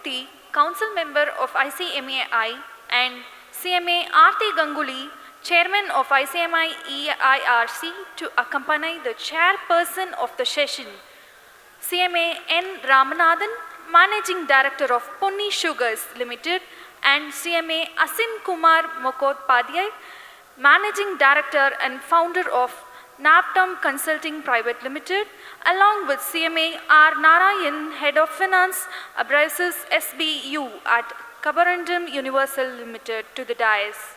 The Council Member of ICMAI and CMA Aarti Ganguly, Chairman of ICMI EIRC, to accompany the Chairperson of the session, CMA N. Ramanathan, Managing Director of Ponni Sugars Limited, and CMA Asim Kumar Mukhopadhyay, Managing Director and Founder of Naptom Consulting Private Limited, along with CMA R. Narayan, Head of Finance, Abrasives SBU at Kabarandam Universal Limited, to the dais.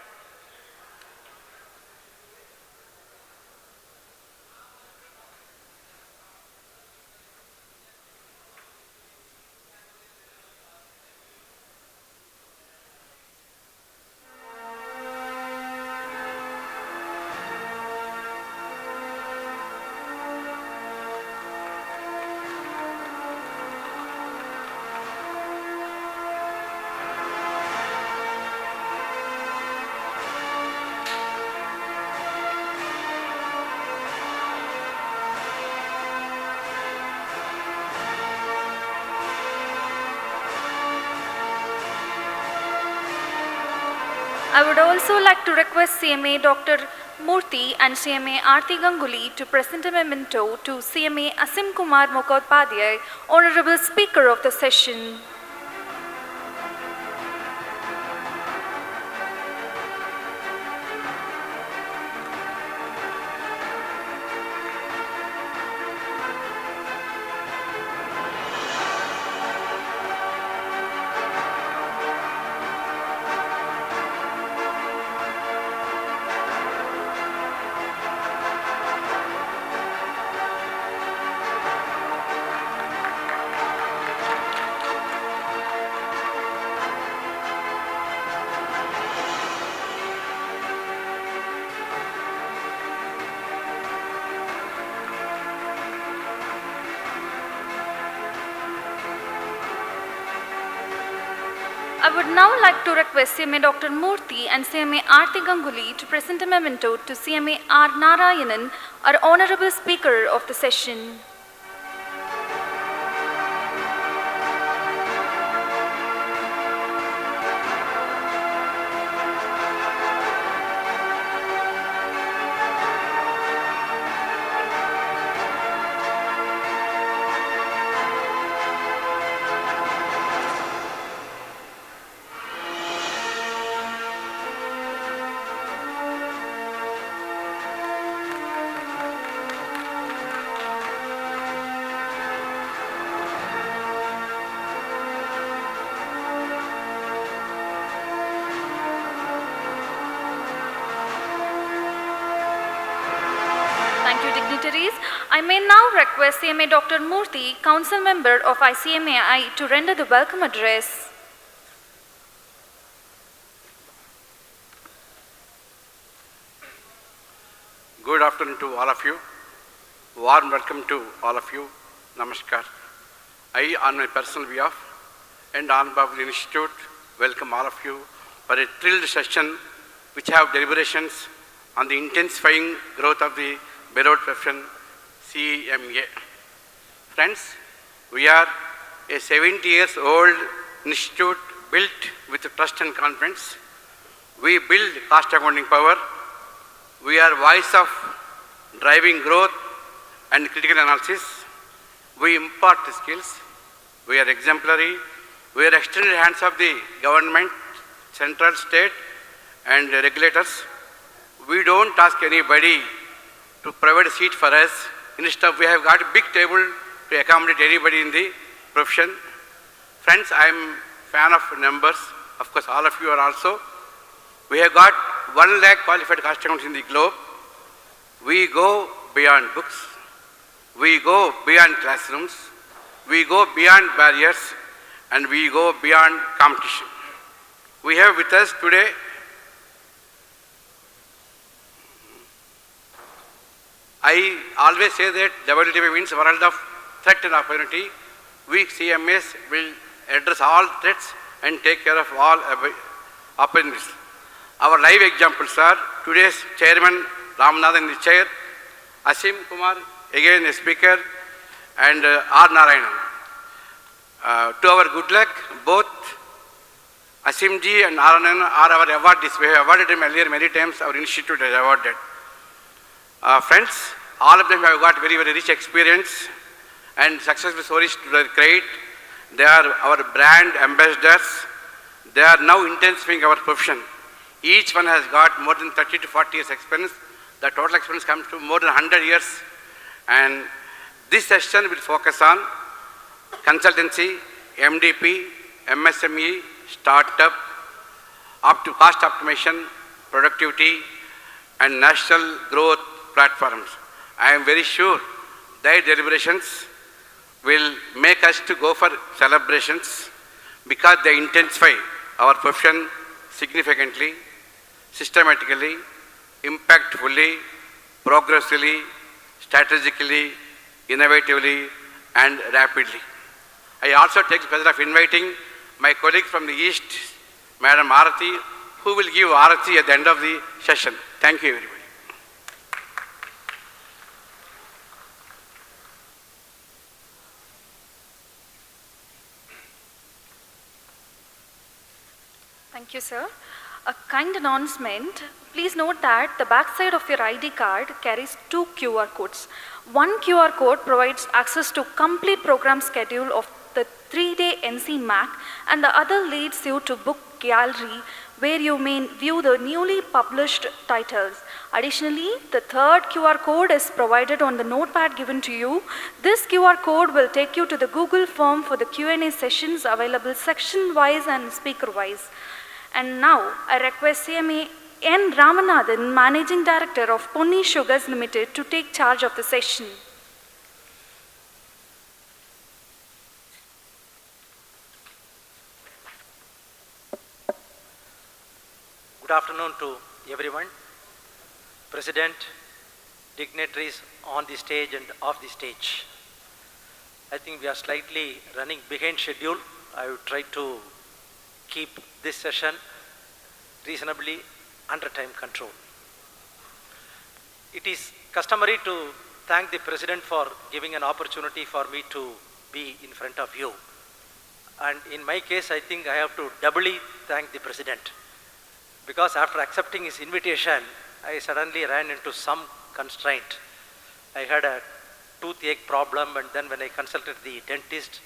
I would also like to request CMA Dr. Murthy and CMA Aarti Ganguly to present a memento to CMA Asim Kumar Mukhopadhyay, Honorable Speaker of the session. I would now like to request CMA Dr. Murthy and CMA Aarti Ganguly to present a memento to CMA R. Narayanan, our Honorable Speaker of the session. Thank you, dignitaries. I may now request CMA Dr. Murthy, Council Member of ICMAI, to render the welcome address. Good afternoon to all of you. Warm welcome to all of you. Namaskar. I, on my personal behalf and on behalf of the Institute, welcome all of you for a thrilled session which have deliberations on the intensifying growth of the beloved profession, CMA. Friends, we are a 70 years old institute built with trust and confidence. We build cost accounting power. We are voice of driving growth and critical analysis. We impart skills. We are exemplary. We are extended hands of the government, central, state, and regulators. We don't ask anybody to provide a seat for us. Instead, we have got a big table to accommodate anybody in the profession. Friends, I am a fan of numbers. Of course, all of you are also. We have got 1 lakh qualified cost accountants in the globe. We go beyond books. We go beyond classrooms. We go beyond barriers. And we go beyond competition. We have with us today I always say that WTP means world of threat and opportunity. We CMAs will address all threats and take care of all opportunities. Our live examples are today's Chairman Ramanathan in the chair, Asim Kumar, again a speaker, and R. Narayanan. To our good luck, both Asimji and Aranan are our awardees. We have awarded them earlier many times. Our institute has awarded. Friends, all of them have got very, very rich experience and successful stories to their credit. They are our brand ambassadors. They are now intensifying our profession. Each one has got more than 30 to 40 years experience. The total experience comes to more than 100 years. And this session will focus on consultancy, MDP, MSME, startup, up to cost optimization, productivity, and national growth platforms. I am very sure their deliberations will make us to go for celebrations because they intensify our profession significantly, systematically, impactfully, progressively, strategically, innovatively, and rapidly. I also take the pleasure of inviting my colleague from the East, Madam Arati, who will give Arati at the end of the session. Thank you, everybody. Thank you, sir. A kind announcement. Please note that the backside of your ID card carries 2 QR codes. One QR code provides access to complete program schedule of the 3-day NCMAC, and the other leads you to book gallery where you may view the newly published titles. Additionally, the third QR code is provided on the notepad given to you. This QR code will take you to the Google form for the Q&A sessions available section-wise and speaker-wise. And now, I request CMA N. Ramanathan, Managing Director of Ponni Sugars Limited, to take charge of the session. Good afternoon to everyone, President, dignitaries on the stage and off the stage. I think we are slightly running behind schedule. I will try to keep this session reasonably under time control. It is customary to thank the President for giving an opportunity for me to be in front of you. And in my case, I think I have to doubly thank the President, because after accepting his invitation, I suddenly ran into some constraint. I had a toothache problem, and then when I consulted the dentist,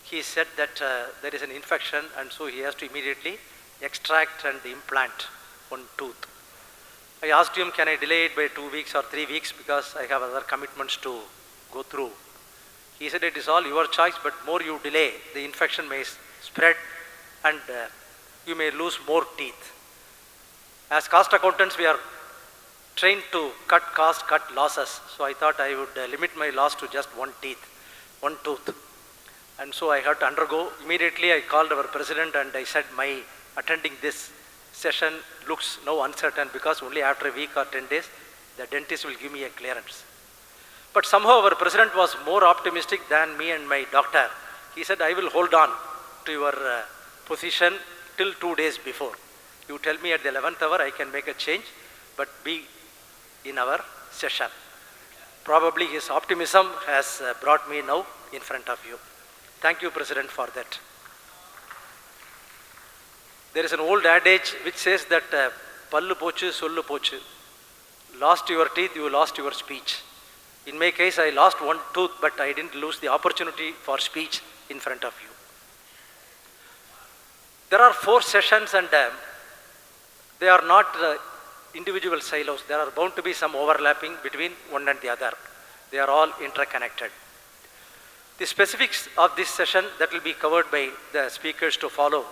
he said that there is an infection, and so he has to immediately extract and implant one tooth. I asked him, can I delay it by 2 weeks or 3 weeks, because I have other commitments to go through. He said, it is all your choice, but more you delay, the infection may spread and you may lose more teeth. As cost accountants, we are trained to cut cost, cut losses. So I thought I would limit my loss to just one tooth. And so I had to undergo. Immediately I called our President and I said, my attending this session looks now uncertain, because only after a week or 10 days, the dentist will give me a clearance. But somehow our President was more optimistic than me and my doctor. He said, I will hold on to your position till 2 days before. You tell me at the 11th hour, I can make a change, but be in our session. Probably his optimism has brought me now in front of you. Thank you, President, for that. There is an old adage which says that pallu pochu, sollu pochu. Lost your teeth, you lost your speech. In my case, I lost one tooth, but I didn't lose the opportunity for speech in front of you. There are 4 sessions, and they are not individual silos. There are bound to be some overlapping between one and the other. They are all interconnected. The specifics of this session that will be covered by the speakers to follow,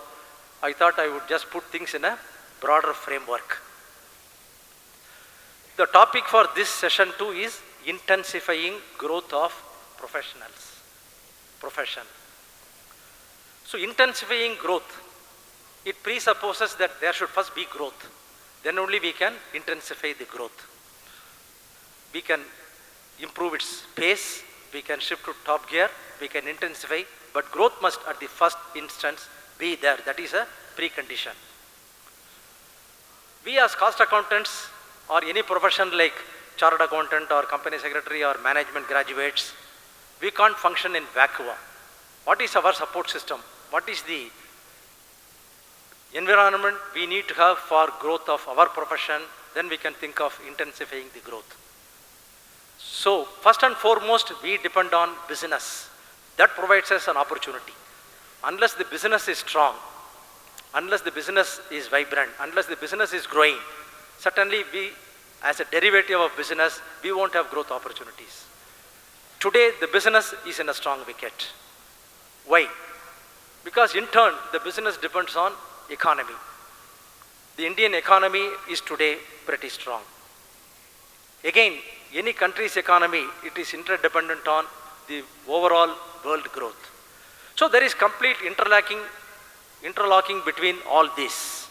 I thought I would just put things in a broader framework. The topic for this session too is intensifying growth of profession. So intensifying growth, it presupposes that there should first be growth. Then only we can intensify the growth. We can improve its pace, we can shift to top gear, we can intensify, but growth must at the first instance be there. That is a precondition. We as cost accountants or any profession like chartered accountant or company secretary or management graduates, we can't function in vacuum. What is our support system? What is the environment we need to have for growth of our profession? Then we can think of intensifying the growth. So first and foremost, we depend on business. That provides us an opportunity. Unless the business is strong, unless the business is vibrant, unless the business is growing, certainly we, as a derivative of business, we won't have growth opportunities. Today, the business is in a strong wicket. Why? Because in turn, the business depends on economy. The Indian economy is today pretty strong. Again, any country's economy, it is interdependent on the overall world growth. So there is complete interlocking between all this.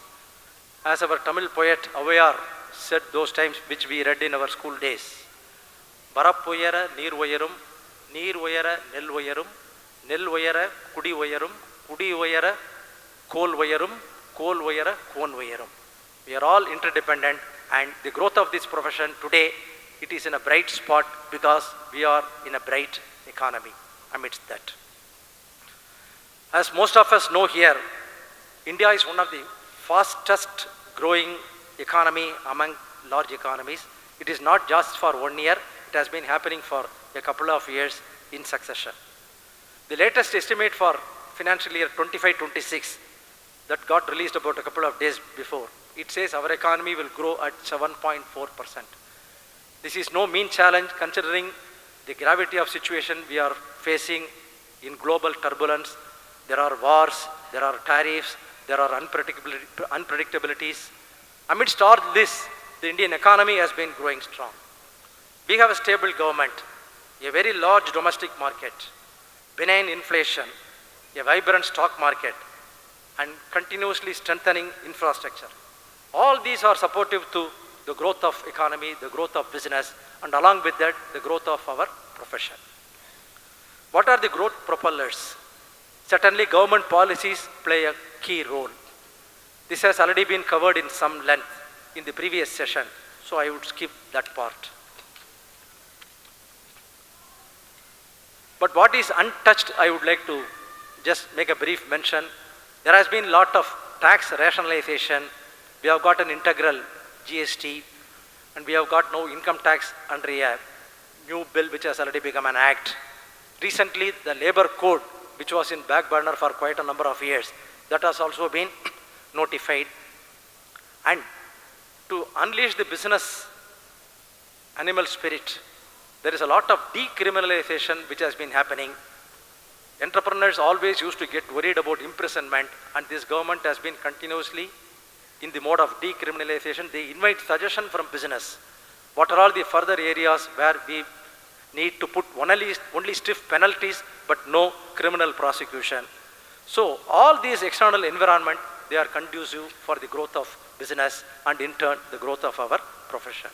As our Tamil poet Avayar said those times, which we read in our school days, Barappuyara neer vayarum, neer vayara nel vayarum, nel vayara kudi vayarum, kudi vayara kol vayarum, kol vayara kon vayarum. We are all interdependent, and the growth of this profession today, it is in a bright spot because we are in a bright economy amidst that. As most of us know here, India is one of the fastest growing economy among large economies. It is not just for 1 year, it has been happening for a couple of years in succession. The latest estimate for financial year 25-26 that got released about a couple of days before, it says our economy will grow at 7.4%. This is no mean challenge considering the gravity of situation we are facing in global turbulence. There are wars, there are tariffs, there are unpredictabilities. Amidst all this, the Indian economy has been growing strong. We have a stable government, a very large domestic market, benign inflation, a vibrant stock market, and continuously strengthening infrastructure. All these are supportive to the growth of economy, the growth of business, and along with that, the growth of our profession. What are the growth propellers? Certainly, government policies play a key role. This has already been covered in some length in the previous session, so I would skip that part. But what is untouched, I would like to just make a brief mention. There has been a lot of tax rationalization. We have got an integral GST, and we have got no income tax under a new bill which has already become an act. Recently, the labor code, which was in back burner for quite a number of years, that has also been notified. And to unleash the business animal spirit, there is a lot of decriminalization which has been happening. Entrepreneurs always used to get worried about imprisonment, and this government has been continuously in the mode of decriminalization. They invite suggestion from business. What are all the further areas where we need to put only stiff penalties but no criminal prosecution? So all these external environment, they are conducive for the growth of business and in turn the growth of our profession.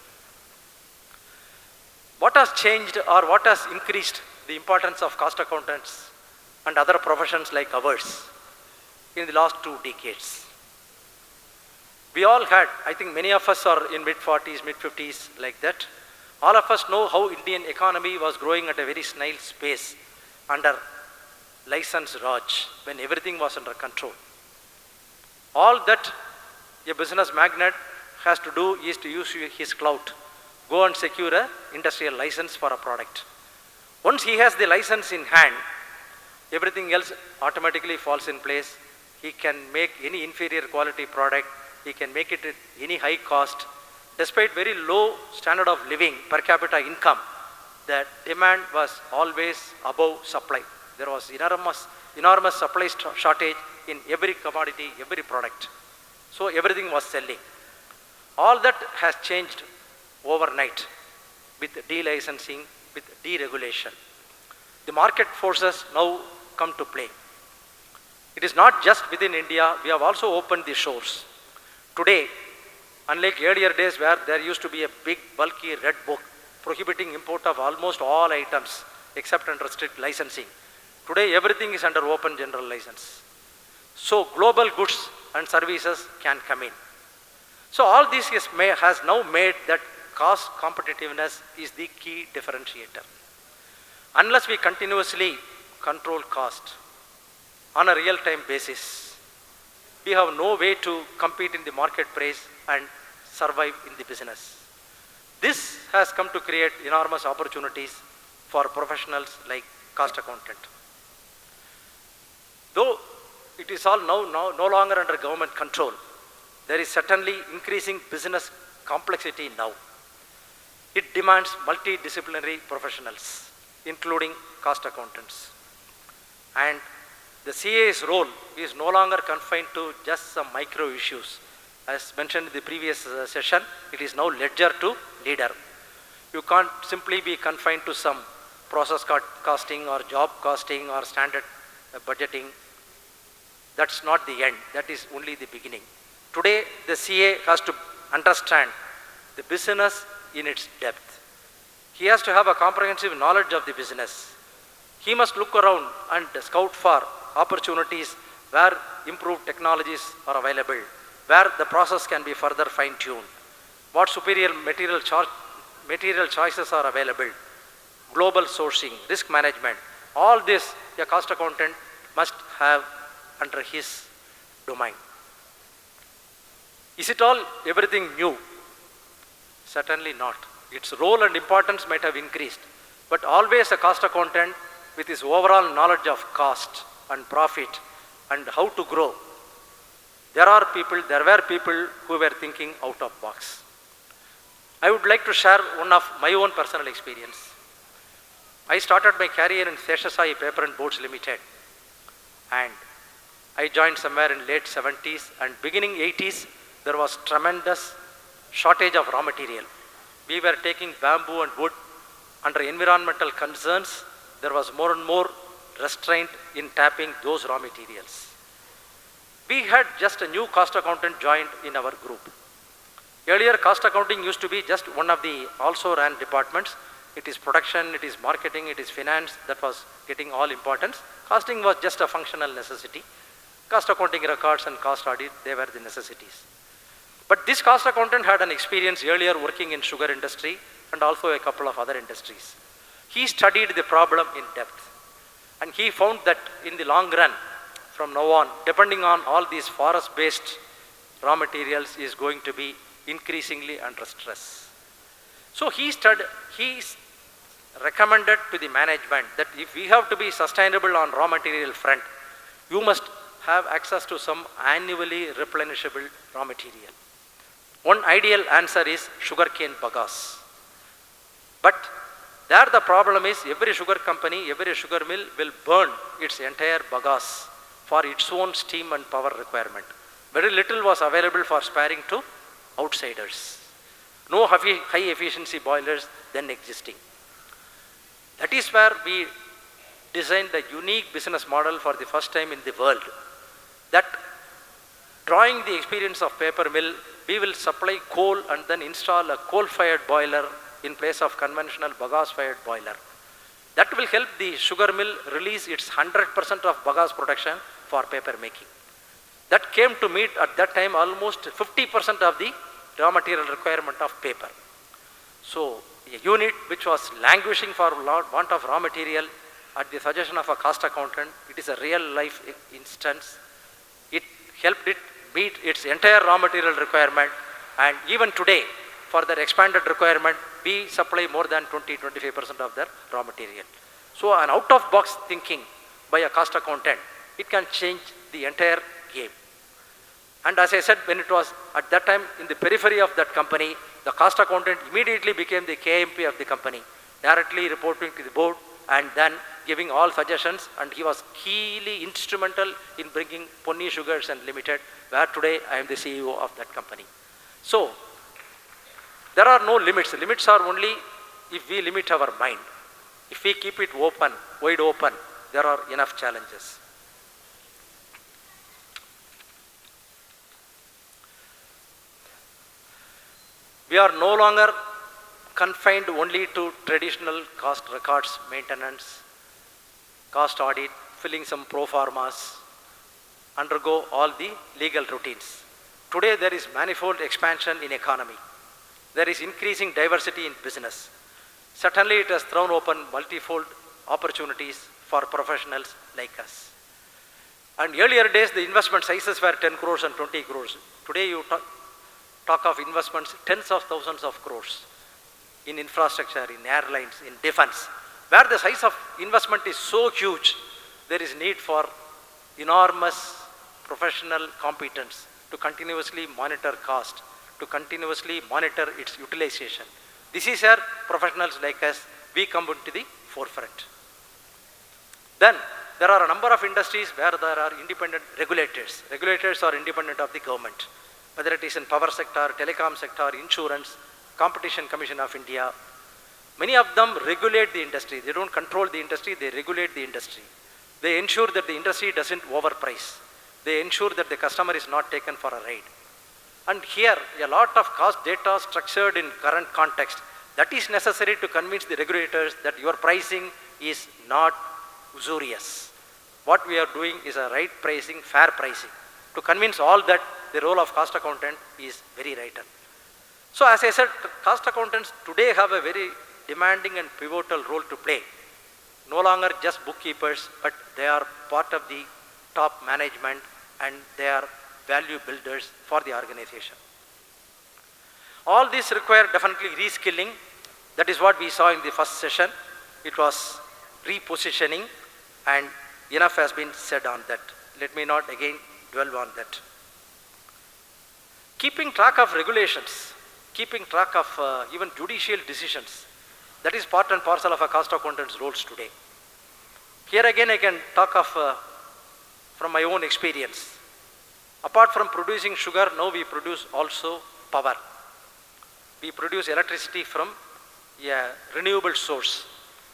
What has changed or what has increased the importance of cost accountants and other professions like ours in the last 2 decades? We all had, I think many of us are in mid-40s, mid-50s like that. All of us know how Indian economy was growing at a very snail's pace under license Raj, when everything was under control. All that a business magnate has to do is to use his clout, go and secure an industrial license for a product. Once he has the license in hand, everything else automatically falls in place. He can make any inferior quality product. He can make it at any high cost. Despite very low standard of living, per capita income, the demand was always above supply. There was enormous supply shortage in every commodity, every product. So everything was selling. All that has changed overnight with delicensing, with deregulation. The market forces now come to play. It is not just within India, we have also opened the shores. Today, unlike earlier days where there used to be a big bulky red book prohibiting import of almost all items except under strict licensing, today everything is under open general license. So global goods and services can come in. So all this has now made that cost competitiveness is the key differentiator. Unless we continuously control cost, on a real-time basis. We have no way to compete in the marketplace and survive in the business. This has come to create enormous opportunities for professionals like cost accountant. Though it is all no longer under government control, there is certainly increasing business complexity now. It demands multidisciplinary professionals, including cost accountants. And the CA's role is no longer confined to just some micro issues. As mentioned in the previous session, it is now ledger to leader. You can't simply be confined to some process costing or job costing or standard budgeting. That's not the end, that is only the beginning. Today, the CA has to understand the business in its depth. He has to have a comprehensive knowledge of the business. He must look around and scout for opportunities where improved technologies are available, where the process can be further fine-tuned, what superior material choices are available, global sourcing, risk management. All this a cost accountant must have under his domain. Is it all everything new? Certainly not. Its role and importance might have increased, but always a cost accountant with his overall knowledge of cost and profit and how to grow. There were people who were thinking out of box. I would like to share one of my own personal experience. I started my career in Seshasai Paper and Boards Limited, and I joined somewhere in late 70s, and beginning 80s, there was tremendous shortage of raw material. We were taking bamboo and wood under environmental concerns. There was more and more restraint in tapping those raw materials. We had just a new cost accountant joined in our group. Earlier, cost accounting used to be just one of the also ran departments. It is production, it is marketing, it is finance that was getting all importance. Costing was just a functional necessity. Cost accounting records and cost audit, they were the necessities. But this cost accountant had an experience earlier working in sugar industry and also a couple of other industries. He studied the problem in depth, and he found that in the long run, from now on, depending on all these forest-based raw materials is going to be increasingly under stress. So he recommended to the management that if we have to be sustainable on raw material front, you must have access to some annually replenishable raw material. One ideal answer is sugarcane bagasse. But there the problem is every sugar company, every sugar mill will burn its entire bagasse for its own steam and power requirement. Very little was available for sparing to outsiders. No high efficiency boilers then existing. That is where we designed a unique business model for the first time in the world, that drawing the experience of paper mill, we will supply coal and then install a coal-fired boiler in place of conventional bagasse-fired boiler. That will help the sugar mill release its 100% of bagasse production for paper making. That came to meet at that time almost 50% of the raw material requirement of paper. So a unit which was languishing for want of raw material, at the suggestion of a cost accountant, it is a real life instance. It helped it meet its entire raw material requirement, and even today for their expanded requirement we supply more than 20-25% of their raw material. So an out of box thinking by a cost accountant, it can change the entire game. And as I said, when it was at that time in the periphery of that company, the cost accountant immediately became the KMP of the company, directly reporting to the board and then giving all suggestions, and he was keenly instrumental in bringing Ponni Sugars and Limited, where today I am the CEO of that company. So there are no limits. The limits are only if we limit our mind. If we keep it open, wide open, there are enough challenges. We are no longer confined only to traditional cost records, maintenance, cost audit, filling some pro formas, undergo all the legal routines. Today there is manifold expansion in economy. There is increasing diversity in business. Certainly it has thrown open multifold opportunities for professionals like us. And earlier days, the investment sizes were 10 crores and 20 crores. Today, you talk of investments, tens of thousands of crores in infrastructure, in airlines, in defense. Where the size of investment is so huge, there is need for enormous professional competence to continuously monitor cost, to continuously monitor its utilization. This is where professionals like us, we come into the forefront. Then, there are a number of industries where there are independent regulators. Regulators are independent of the government, whether it is in power sector, telecom sector, insurance, Competition Commission of India. Many of them regulate the industry. They don't control the industry, they regulate the industry. They ensure that the industry doesn't overprice. They ensure that the customer is not taken for a ride. And here, a lot of cost data structured in current context, that is necessary to convince the regulators that your pricing is not usurious. What we are doing is a right pricing, fair pricing. To convince all that, the role of cost accountant is very vital. So as I said, cost accountants today have a very demanding and pivotal role to play. No longer just bookkeepers, but they are part of the top management and they are value builders for the organization. All this require definitely reskilling. That is what we saw in the first session. It was repositioning, and enough has been said on that. Let me not again dwell on that. Keeping track of regulations, keeping track of even judicial decisions, that is part and parcel of a cost accountant's roles today. Here again I can talk of from my own experience. Apart from producing sugar, now we produce also power. We produce electricity from a renewable source.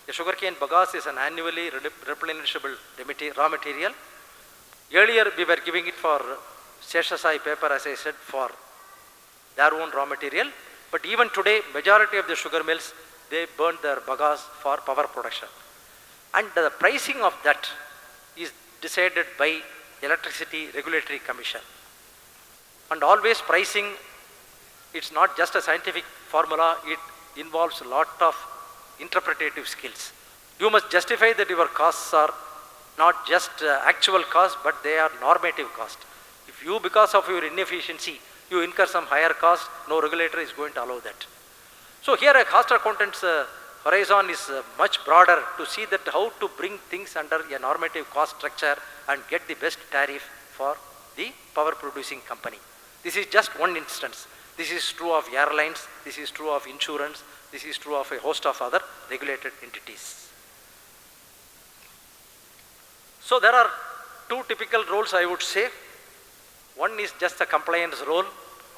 The sugarcane bagasse is an annually replenishable raw material. Earlier we were giving it for Sheshasai paper, as I said, for their own raw material. But even today, majority of the sugar mills, they burn their bagasse for power production. And the pricing of that is decided by Electricity Regulatory Commission. And always pricing, it's not just a scientific formula, it involves a lot of interpretative skills. You must justify that your costs are not just actual costs, but they are normative cost. If you, because of your inefficiency, you incur some higher cost, no regulator is going to allow that. So here a cost accountant's horizon is much broader to see that how to bring things under a normative cost structure and get the best tariff for the power producing company. This is just one instance. This is true of airlines, this is true of insurance, this is true of a host of other regulated entities. So there are two typical roles, I would say. One is just the compliance role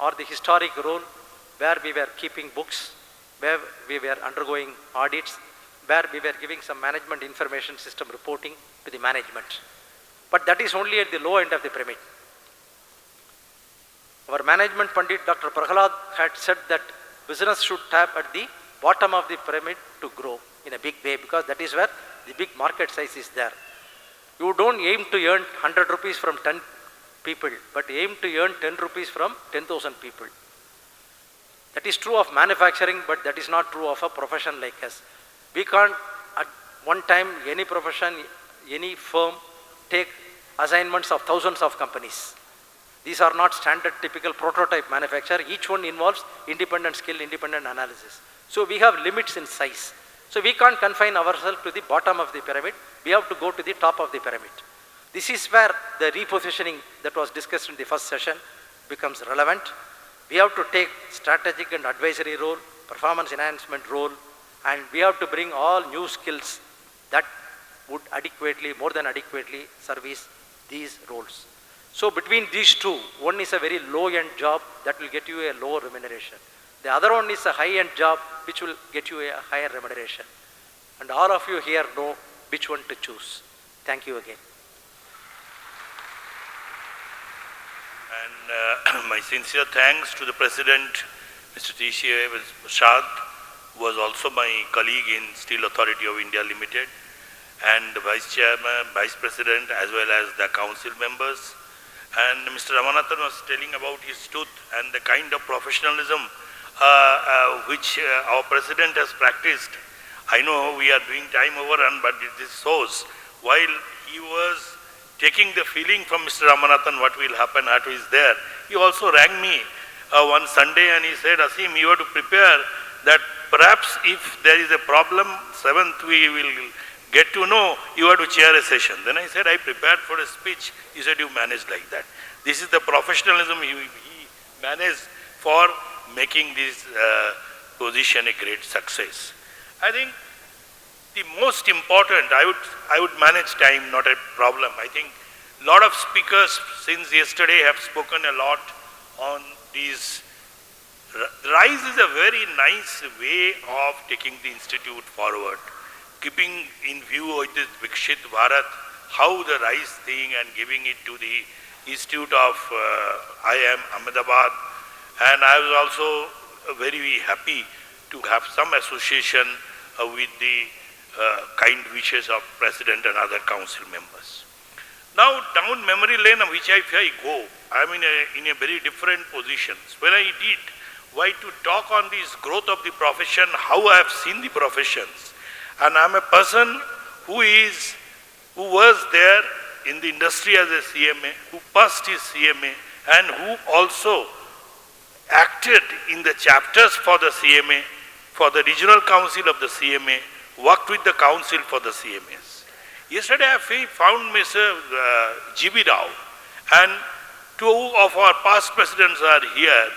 or the historic role, where we were keeping books, where we were undergoing audits, where we were giving some management information system reporting to the management. But that is only at the low end of the pyramid. Our management Pandit Dr. Prahalad had said that business should tap at the bottom of the pyramid to grow in a big way, because that is where the big market size is there. You don't aim to earn 100 rupees from 10 people, but aim to earn 10 rupees from 10,000 people. That is true of manufacturing, but that is not true of a profession like us. We can't at one time, any profession, any firm, take assignments of thousands of companies. These are not standard typical prototype manufacture. Each one involves independent skill, independent analysis. So we have limits in size. So we can't confine ourselves to the bottom of the pyramid. We have to go to the top of the pyramid. This is where the repositioning that was discussed in the first session becomes relevant. We have to take strategic and advisory role, performance enhancement role, and we have to bring all new skills that would adequately, more than adequately, service these roles. So between these two, one is a very low-end job that will get you a lower remuneration. The other one is a high-end job which will get you a higher remuneration. And all of you here know which one to choose. Thank you again. And my sincere thanks to the President, Mr. T.C.A. Prasad, who was also my colleague in Steel Authority of India Limited, and the Vice Chairman, Vice President, as well as the Council members. And Mr. Ramanathan was telling about his tooth and the kind of professionalism which our President has practiced. I know we are doing time overrun, but this shows while he was taking the feeling from Mr. Ramanathan, what will happen, what is there. He also rang me one Sunday and he said, Asim, you have to prepare that perhaps if there is a problem, 7th we will get to know, you have to chair a session. Then I said, I prepared for a speech. He said, you managed like that. This is the professionalism he managed for making this position a great success. I think the most important, I would manage time, not a problem. I think a lot of speakers since yesterday have spoken a lot on these. RISE is a very nice way of taking the institute forward, keeping in view with this Vikshit Bharat, how the RISE thing and giving it to the Institute of IIM Ahmedabad. And I was also very happy to have some association with the kind wishes of President and other council members. Now down memory lane which I go, I am in a very different positions. When I did, why to talk on this growth of the profession, how I have seen the professions. And I am a person who was there in the industry as a CMA, who passed his CMA and who also acted in the chapters for the CMA, for the regional council of the CMA, worked with the council for the CMAs. Yesterday I found Mr. G.B. Rao and two of our past presidents are here,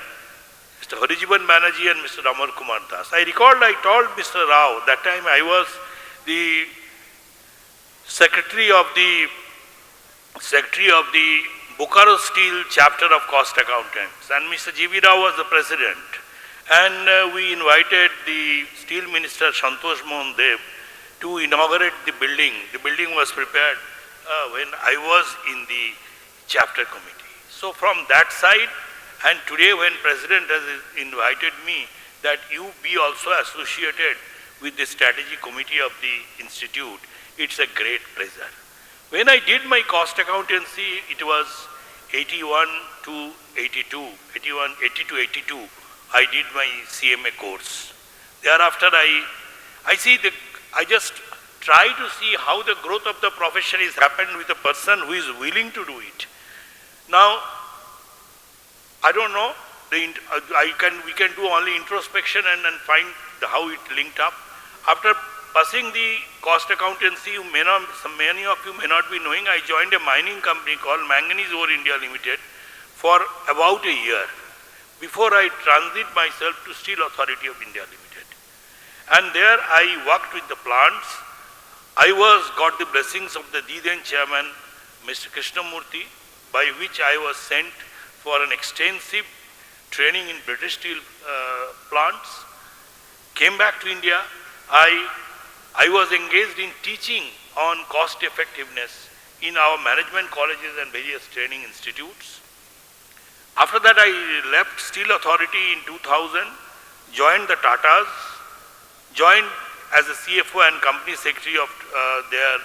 Mr. Harijiban Banerjee and Mr. Amar Kumar Das. I recalled I told Mr. Rao, that time I was the secretary of the Bokaro Steel chapter of cost accountants and Mr. G.B. Rao was the president. And we invited the steel minister Santosh Mohan Dev to inaugurate the building. The building was prepared when I was in the chapter committee. So from that side, and today when President has invited me that you be also associated with the strategy committee of the institute, it's a great pleasure. When I did my cost accountancy, it was 81 to 82, 80 to 82. I did my CMA course. Thereafter I just try to see how the growth of the profession is happened with a person who is willing to do it. Now, I don't know, we can do only introspection and find how it linked up. After passing the cost accountancy, many of you may not be knowing, I joined a mining company called Manganese Ore India Limited for about a year before I transit myself to Steel Authority of India Limited. And there I worked with the plants. I got the blessings of the then chairman, Mr. Krishnamurthy, by which I was sent for an extensive training in British steel plants. Came back to India. I was engaged in teaching on cost effectiveness in our management colleges and various training institutes. After that, I left Steel Authority in 2000, joined the Tatas, joined as a CFO and company secretary of their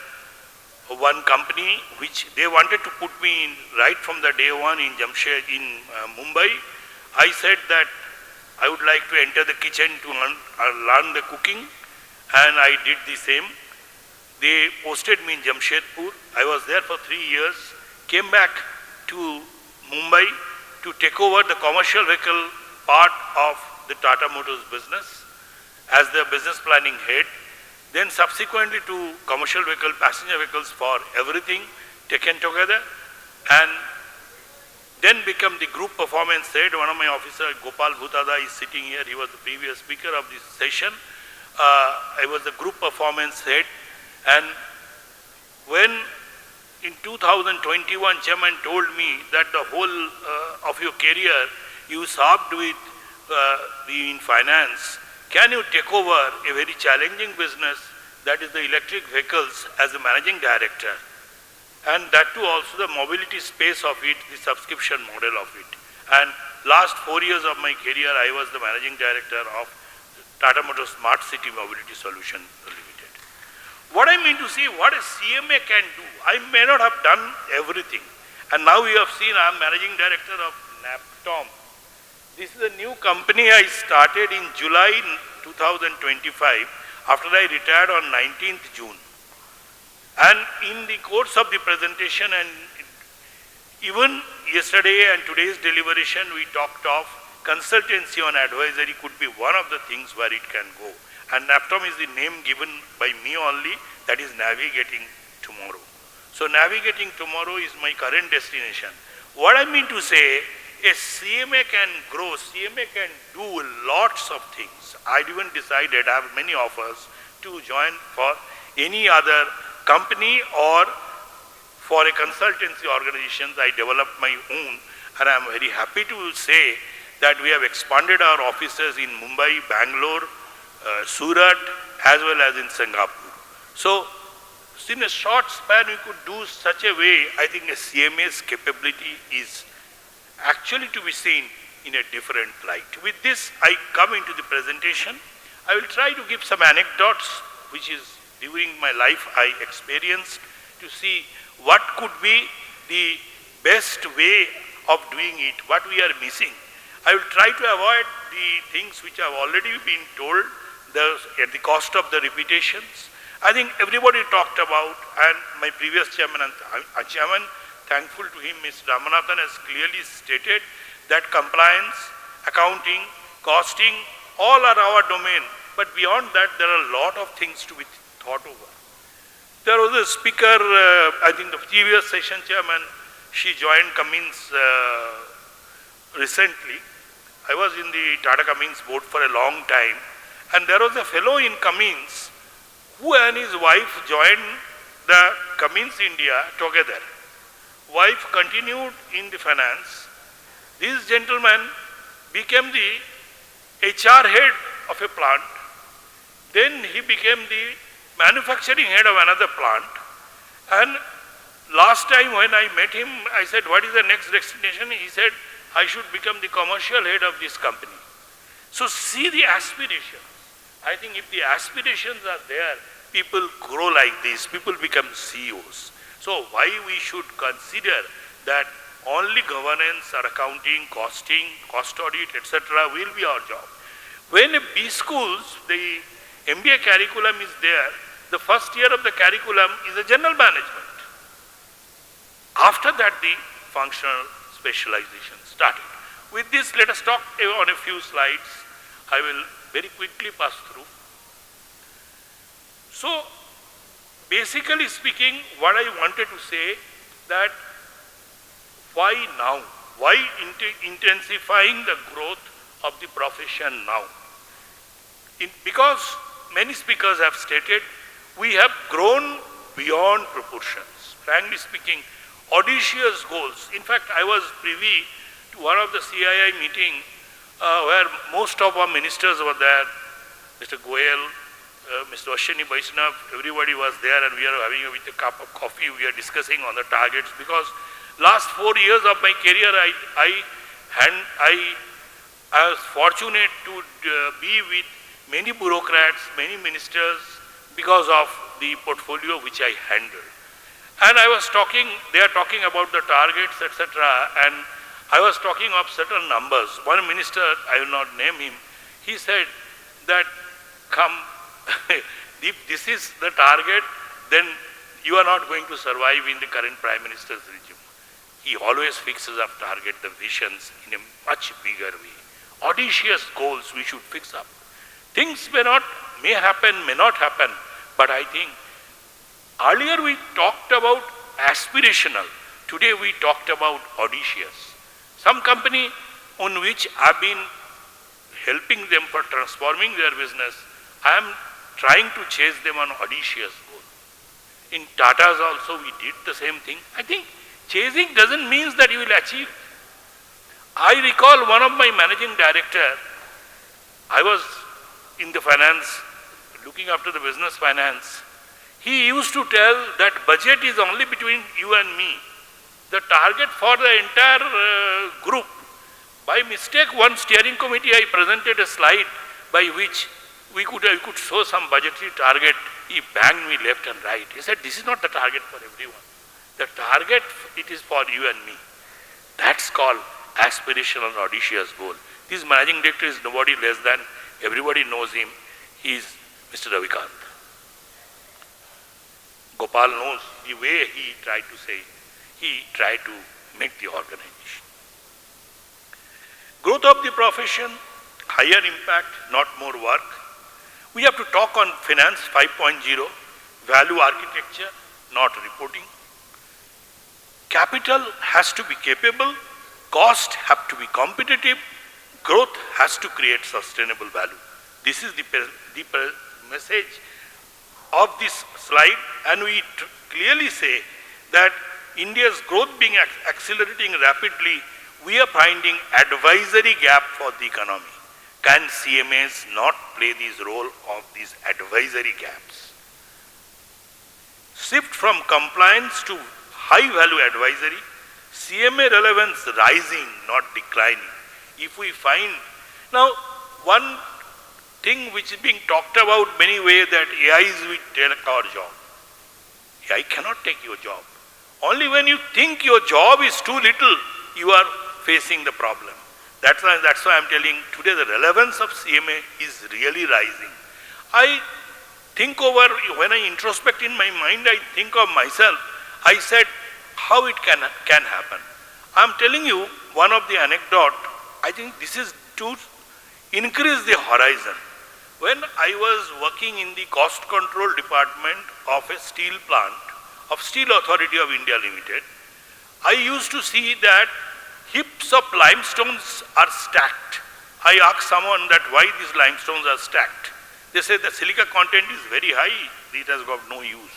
one company, which they wanted to put me in right from the day one in Jamshed in Mumbai. I said that I would like to enter the kitchen to learn the cooking, and I did the same. They posted me in Jamshedpur. I was there for 3 years, came back to Mumbai to take over the commercial vehicle part of the Tata Motors business as the business planning head. Then subsequently to commercial vehicle, passenger vehicles for everything taken together, and then become the group performance head. One of my officers, Gopal Bhutada, is sitting here. He was the previous speaker of this session. I was the group performance head, and when in 2021 chairman told me that the whole of your career you served with in finance, can you take over a very challenging business, that is the electric vehicles, as the managing director, and that too also the mobility space of it, the subscription model of it. And last 4 years of my career I was the managing director of Tata Motors Smart City Mobility Solution Limited. What I mean to say, what a CMA can do, I may not have done everything. And now you have seen I am managing director of NAPTOM. This is a new company I started in July 2025 after I retired on 19th June. And in the course of the presentation and even yesterday and today's deliberation, we talked of consultancy on advisory could be one of the things where it can go. And NAPTOM is the name given by me only, that is navigating tomorrow. So navigating tomorrow is my current destination. What I mean to say, a CMA can grow, CMA can do lots of things. I even decided, I have many offers to join for any other company or for a consultancy organizations. I developed my own, and I am very happy to say that we have expanded our offices in Mumbai, Bangalore, Surat, as well as in Singapore. So in a short span we could do such a way. I think a CMA's capability is actually to be seen in a different light. With this, I come into the presentation. I will try to give some anecdotes which is during my life I experienced to see what could be the best way of doing it, what we are missing. I will try to avoid the things which have already been told at the cost of the repetitions. I think everybody talked about, and my previous chairman, thankful to him, Mr. Ramanathan has clearly stated that compliance, accounting, costing, all are our domain. But beyond that, there are a lot of things to be thought over. There was a speaker, I think the previous session chairman, she joined Cummins recently. I was in the Tata Cummins board for a long time, and there was a fellow in Cummins who and his wife joined the Cummins India together. Wife continued in the finance. This gentleman became the HR head of a plant. Then he became the manufacturing head of another plant. And last time when I met him, I said, what is the next destination? He said, I should become the commercial head of this company. So see the aspirations. I think if the aspirations are there, people grow like this, people become CEOs. So why we should consider that only governance or accounting, costing, cost audit, etc. will be our job. When B schools, the MBA curriculum is there, the first year of the curriculum is a general management. After that, the functional specialization started. With this, let us talk on a few slides. I will very quickly pass through. So, basically speaking, what I wanted to say that why now? Why intensifying the growth of the profession now? Because many speakers have stated, we have grown beyond proportions. Frankly speaking, audacious goals. In fact, I was privy to one of the CII meeting where most of our ministers were there, Mr. Goyal, Mr. Ashwini Vaishnav, everybody was there, and we are having with a cup of coffee, we are discussing on the targets, because last 4 years of my career, I was fortunate to be with many bureaucrats, many ministers, because of the portfolio which I handled. And I was talking, they are talking about the targets, etc. And I was talking of certain numbers. One minister, I will not name him, he said that, come, if this is the target, then you are not going to survive in the current Prime Minister's regime. He always fixes up target, the visions in a much bigger way. Audacious goals we should fix up. Things may happen, may not happen, but I think earlier we talked about aspirational. Today we talked about audacious. Some company on which I've been helping them for transforming their business, I am trying to chase them on audacious goal. In Tata's also we did the same thing. I think chasing doesn't mean that you will achieve. I recall one of my managing director, I was in the finance, looking after the business finance. He used to tell that budget is only between you and me. The target for the entire group. By mistake, one steering committee, I presented a slide by which we could show some budgetary target. He banged me left and right. He said, this is not the target for everyone. The target, it is for you and me. That's called aspirational and audacious goal. This managing director is nobody less than, everybody knows him. He is Mr. Ravikant. Gopal knows the way he tried to say, he tried to make the organization. Growth of the profession, higher impact, not more work. We have to talk on finance 5.0, value architecture, not reporting. Capital has to be capable, cost have to be competitive, growth has to create sustainable value. This is the message of this slide, and we clearly say that India's growth being accelerating rapidly, we are finding advisory gap for the economy. Can CMAs not play this role of these advisory gaps? Shift from compliance to high value advisory, CMA relevance rising, not declining. If we find, now one thing which is being talked about many ways that AIs will take our job. AI cannot take your job. Only when you think your job is too little, you are facing the problem. That's why I'm telling today the relevance of CMA is really rising. I think over, when I introspect in my mind, I think of myself, I said how it can happen. I'm telling you one of the anecdote, I think this is to increase the horizon. When I was working in the cost control department of a steel plant, of Steel Authority of India Limited, I used to see that heaps of limestones are stacked. I asked someone that why these limestones are stacked. They said the silica content is very high, it has got no use.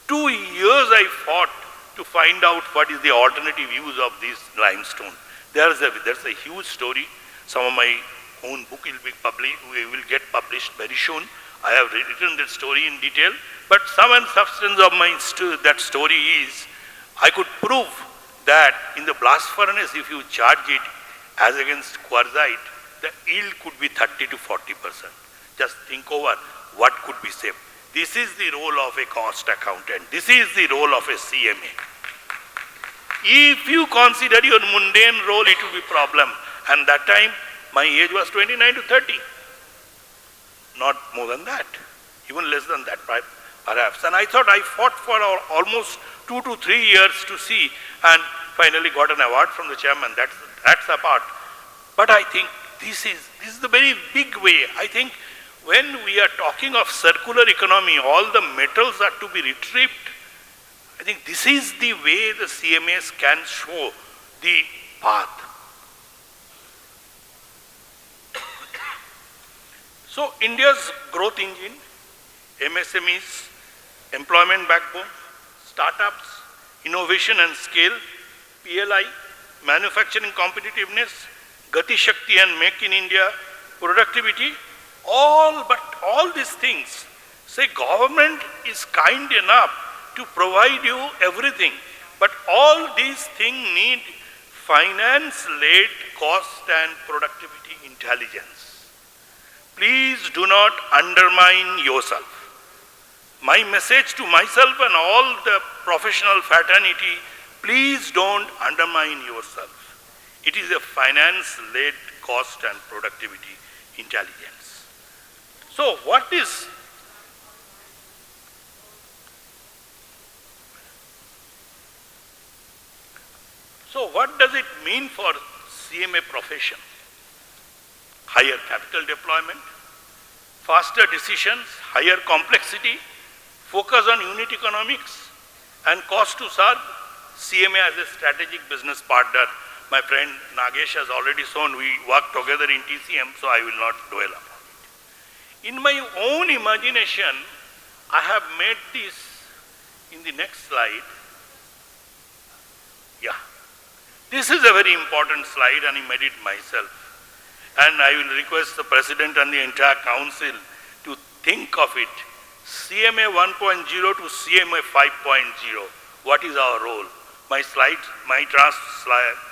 2 years I fought to find out what is the alternative use of this limestone. There's a huge story. Some of my own book will get published very soon. I have written that story in detail, but some and substance of that story is, I could prove that in the blast furnace, if you charge it as against quartzite, the yield could be 30 to 40%. Just think over what could be saved. This is the role of a cost accountant. This is the role of a CMA. If you consider your mundane role, it will be problem. And that time, my age was 29 to 30. Not more than that. Even less than that, perhaps. And I thought I fought for almost 2 to 3 years to see, and finally got an award from the chairman. That's a part. But I think this is the very big way. I think when we are talking of circular economy, all the metals are to be retrieved. I think this is the way the CMAs can show the path. So India's growth engine, MSMEs, employment backbone, startups, innovation and scale, PLI, manufacturing competitiveness, Gati Shakti and Make in India, productivity, all these things. Say government is kind enough to provide you everything, but all these things need finance-led cost and productivity intelligence. Please do not undermine yourself. My message to myself and all the professional fraternity, please don't undermine yourself. It is a finance-led cost and productivity intelligence. So what does it mean for CMA profession? Higher capital deployment, faster decisions, higher complexity, focus on unit economics, and cost to serve. CMA as a strategic business partner. My friend Nagesh has already shown we work together in TCM, so I will not dwell upon it. In my own imagination, I have made this in the next slide. Yeah. This is a very important slide and I made it myself. And I will request the President and the entire Council to think of it. CMA 1.0 to CMA 5.0. What is our role? My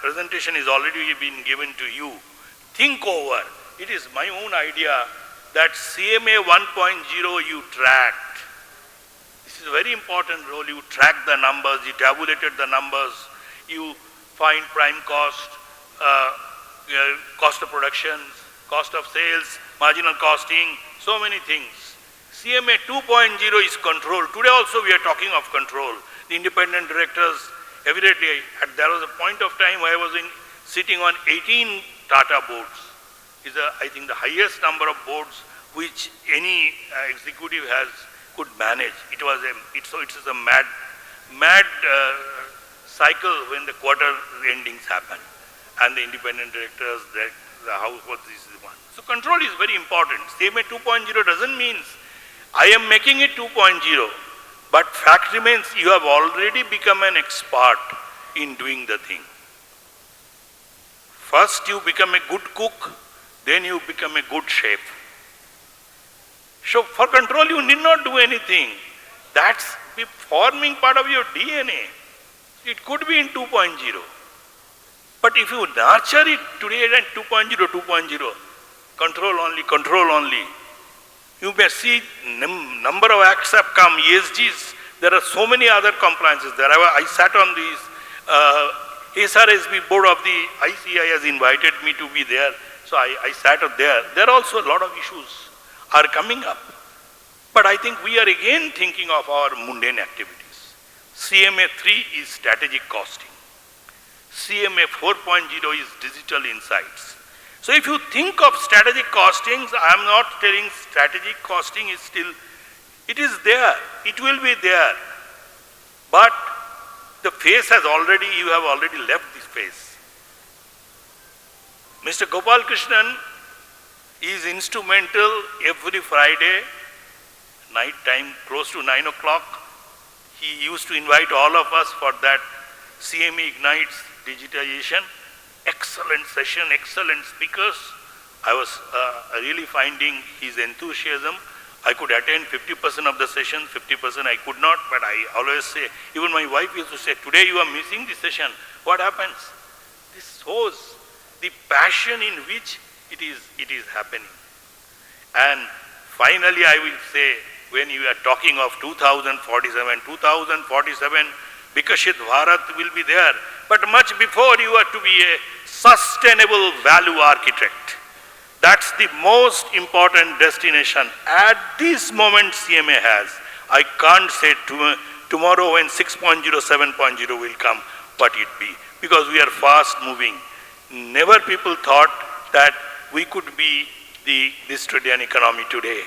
presentation is already been given to you. Think over. It is my own idea that CMA 1.0 you tracked. This is a very important role. You track the numbers, you tabulated the numbers, you find prime cost, cost of production, cost of sales, marginal costing, so many things. CMA 2.0 is control. Today also we are talking of control. The independent directors, every day, there was a point of time I was sitting on 18 Tata boards. I think the highest number of boards which any executive could manage. It's a mad cycle when the quarter endings happen, and the independent directors, the house, what this is one. So control is very important. CMA 2.0 doesn't mean I am making it 2.0, but fact remains you have already become an expert in doing the thing. First you become a good cook, then you become a good chef. So for control you need not do anything. That's the forming part of your DNA. It could be in 2.0. But if you nurture it today at 2.0, control only. You may see number of acts have come, ESGs. There are so many other compliances there. I sat on these, SRSB board of the ICI has invited me to be there. So I sat up there. There are also a lot of issues are coming up. But I think we are again thinking of our mundane activities. CMA 3 is strategic costing. CMA 4.0 is digital insights. So if you think of strategic costings, I am not telling strategic costing is still, it is there, it will be there. But the phase has already, you have already left this phase. Mr. Gopal Krishnan is instrumental every Friday, night time, close to 9 o'clock. He used to invite all of us for that CME Ignites digitization. Excellent session, excellent speakers. I was really finding his enthusiasm. I could attend 50% of the session, 50% I could not, but I always say, even my wife used to say, today you are missing this session. What happens? This shows the passion in which it is happening. And finally I will say, when you are talking of 2047, Vikashit Bharat will be there. But much before you are to be a sustainable value architect. That's the most important destination. At this moment CMA has. I can't say tomorrow when 6.0, 7.0 will come, what it be. Because we are fast moving. Never people thought that we could be this trillion economy today.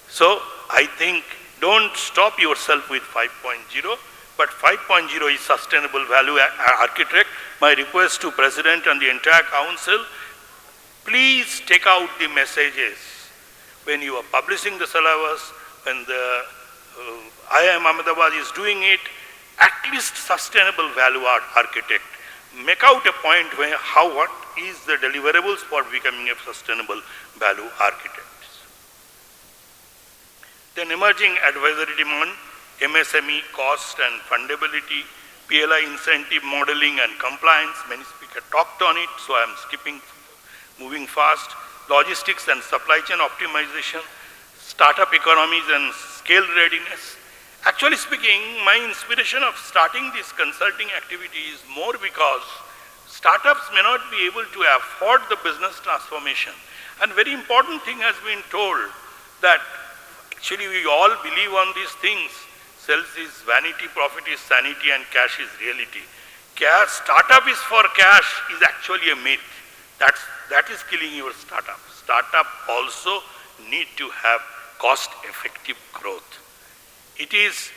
So I think don't stop yourself with 5.0, but 5.0 is sustainable value architect. My request to President and the entire Council, please take out the messages when you are publishing the syllabus, when the IIM Ahmedabad is doing it, at least sustainable value architect. Make out a point where what is the deliverables for becoming a sustainable value architect. Then emerging advisory demand, MSME, cost and fundability, PLI incentive modeling and compliance. Many speakers talked on it, so I am moving fast. Logistics and supply chain optimization, startup economies and scale readiness. Actually speaking, my inspiration of starting this consulting activity is more because startups may not be able to afford the business transformation. And very important thing has been told that actually we all believe on these things. Sales is vanity, profit is sanity, and cash is reality. Startup is for cash is actually a myth. That is killing your startup. Startup also need to have cost-effective growth. It is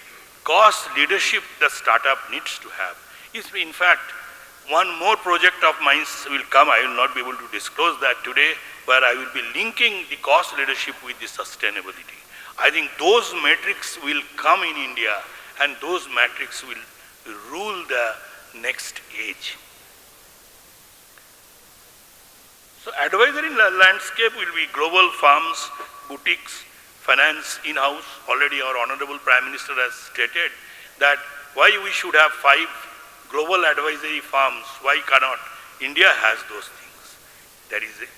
cost leadership the startup needs to have. In fact, one more project of mine will come. I will not be able to disclose that today, where I will be linking the cost leadership with the sustainability. I think those metrics will come in India, and those metrics will rule the next age. So advisory landscape will be global firms, boutiques, finance in-house. Already our Honorable Prime Minister has stated that why we should have 5 global advisory firms, why cannot? India has those things.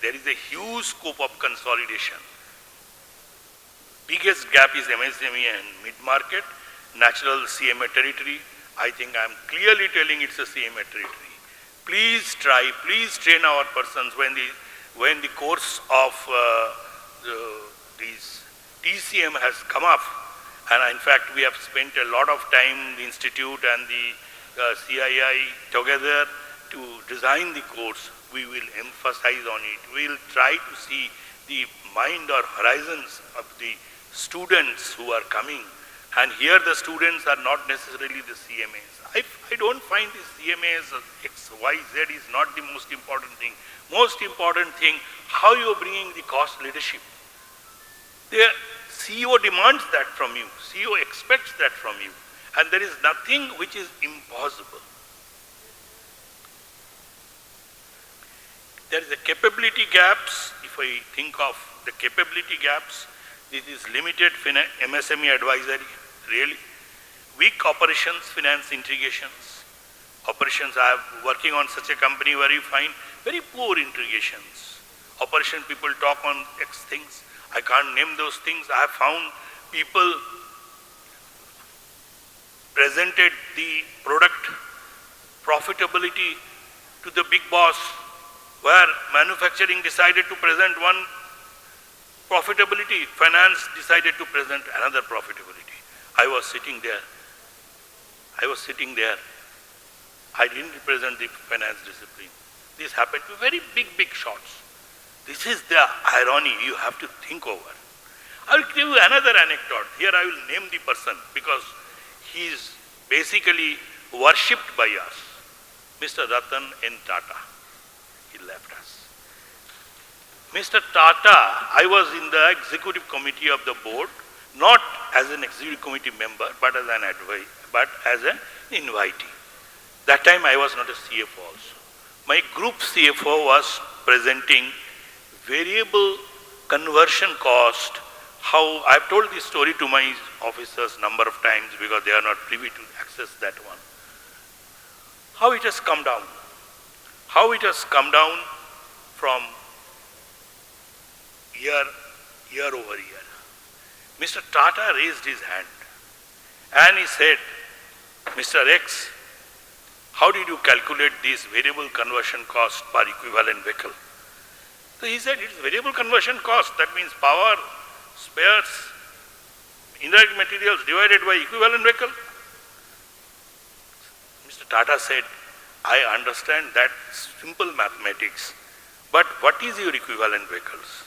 There is a huge scope of consolidation. Biggest gap is MSME and mid-market, natural CMA territory. I think I am clearly telling it's a CMA territory. Please try, please train our persons when the course of these TCM has come up, and in fact we have spent a lot of time, the institute and the CII together to design the course. We will emphasize on it. We will try to see the mind or horizons of the students who are coming. And here the students are not necessarily the CMAs. I don't find the CMAs X, Y, Z is not the most important thing. Most important thing, how you are bringing the cost leadership. The CEO demands that from you. CEO expects that from you. And there is nothing which is impossible. There is a capability gaps. If I think of the capability gaps, this is limited MSME advisory, really. Weak operations, finance integrations. Operations, I am working on such a company where you find very poor integrations. Operation people talk on X things. I can't name those things. I have found people presented the product profitability to the big boss, where manufacturing decided to present one profitability, finance decided to present another profitability. I was sitting there. I didn't represent the finance discipline. This happened to very big shots. This is the irony you have to think over. I will give you another anecdote. Here I will name the person because he is basically worshipped by us. Mr. Ratan N. Tata. He left us. Mr. Tata, I was in the executive committee of the board, not as an executive committee member, but as an advisor, but as an invitee. That time I was not a CFO also. My group CFO was presenting variable conversion cost. How I've told this story to my officers number of times because they are not privy to access that one. How it has come down. How it has come down from year over year. Mr. Tata raised his hand and he said, Mr. X, how did you calculate this variable conversion cost per equivalent vehicle? So he said, it's variable conversion cost. That means power, spares, indirect materials divided by equivalent vehicle. Mr. Tata said, I understand that simple mathematics, but what is your equivalent vehicles?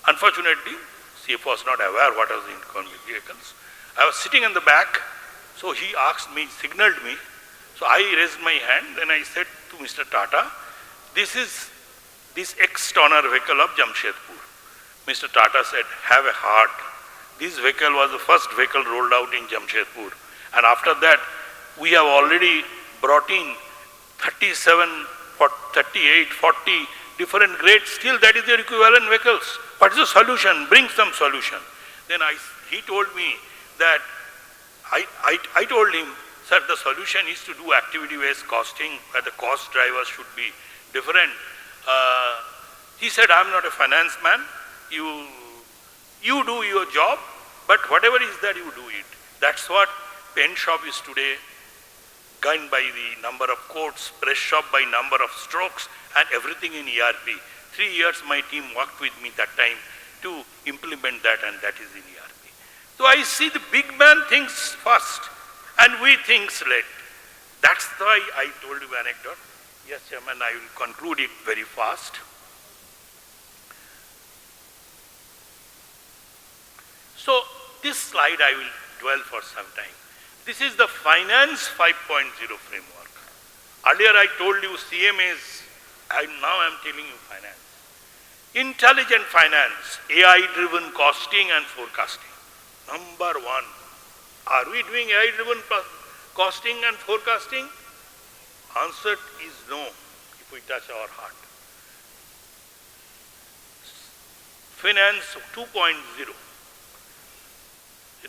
Unfortunately, CFO was not aware what was the equivalent vehicles. I was sitting in the back, so he asked me, signaled me. So I raised my hand and I said to Mr. Tata, this is this X-tonner vehicle of Jamshedpur. Mr. Tata said, have a heart. This vehicle was the first vehicle rolled out in Jamshedpur. And after that, we have already brought in 37, 38, 40 different grades. Still, that is their equivalent vehicles. What is the solution? Bring some solution. Then he told me that, I told him, sir, the solution is to do activity-based costing where the cost drivers should be different. He said, I'm not a finance man. You do your job, but whatever is that, you do it. That's what pen shop is today, governed by the number of quotes, press shop by number of strokes, and everything in ERP. 3 years my team worked with me that time to implement that, and that is in ERP. So I see the big man thinks first, and we think late. That's why I told you anecdote. Yes, Chairman, I will conclude it very fast. So this slide I will dwell for some time. This is the Finance 5.0 framework. Earlier I told you CMAs, now I am telling you finance. Intelligent finance, AI-driven costing and forecasting. Number one, are we doing AI-driven costing and forecasting? Answer is no, if we touch our heart. Finance 2.0.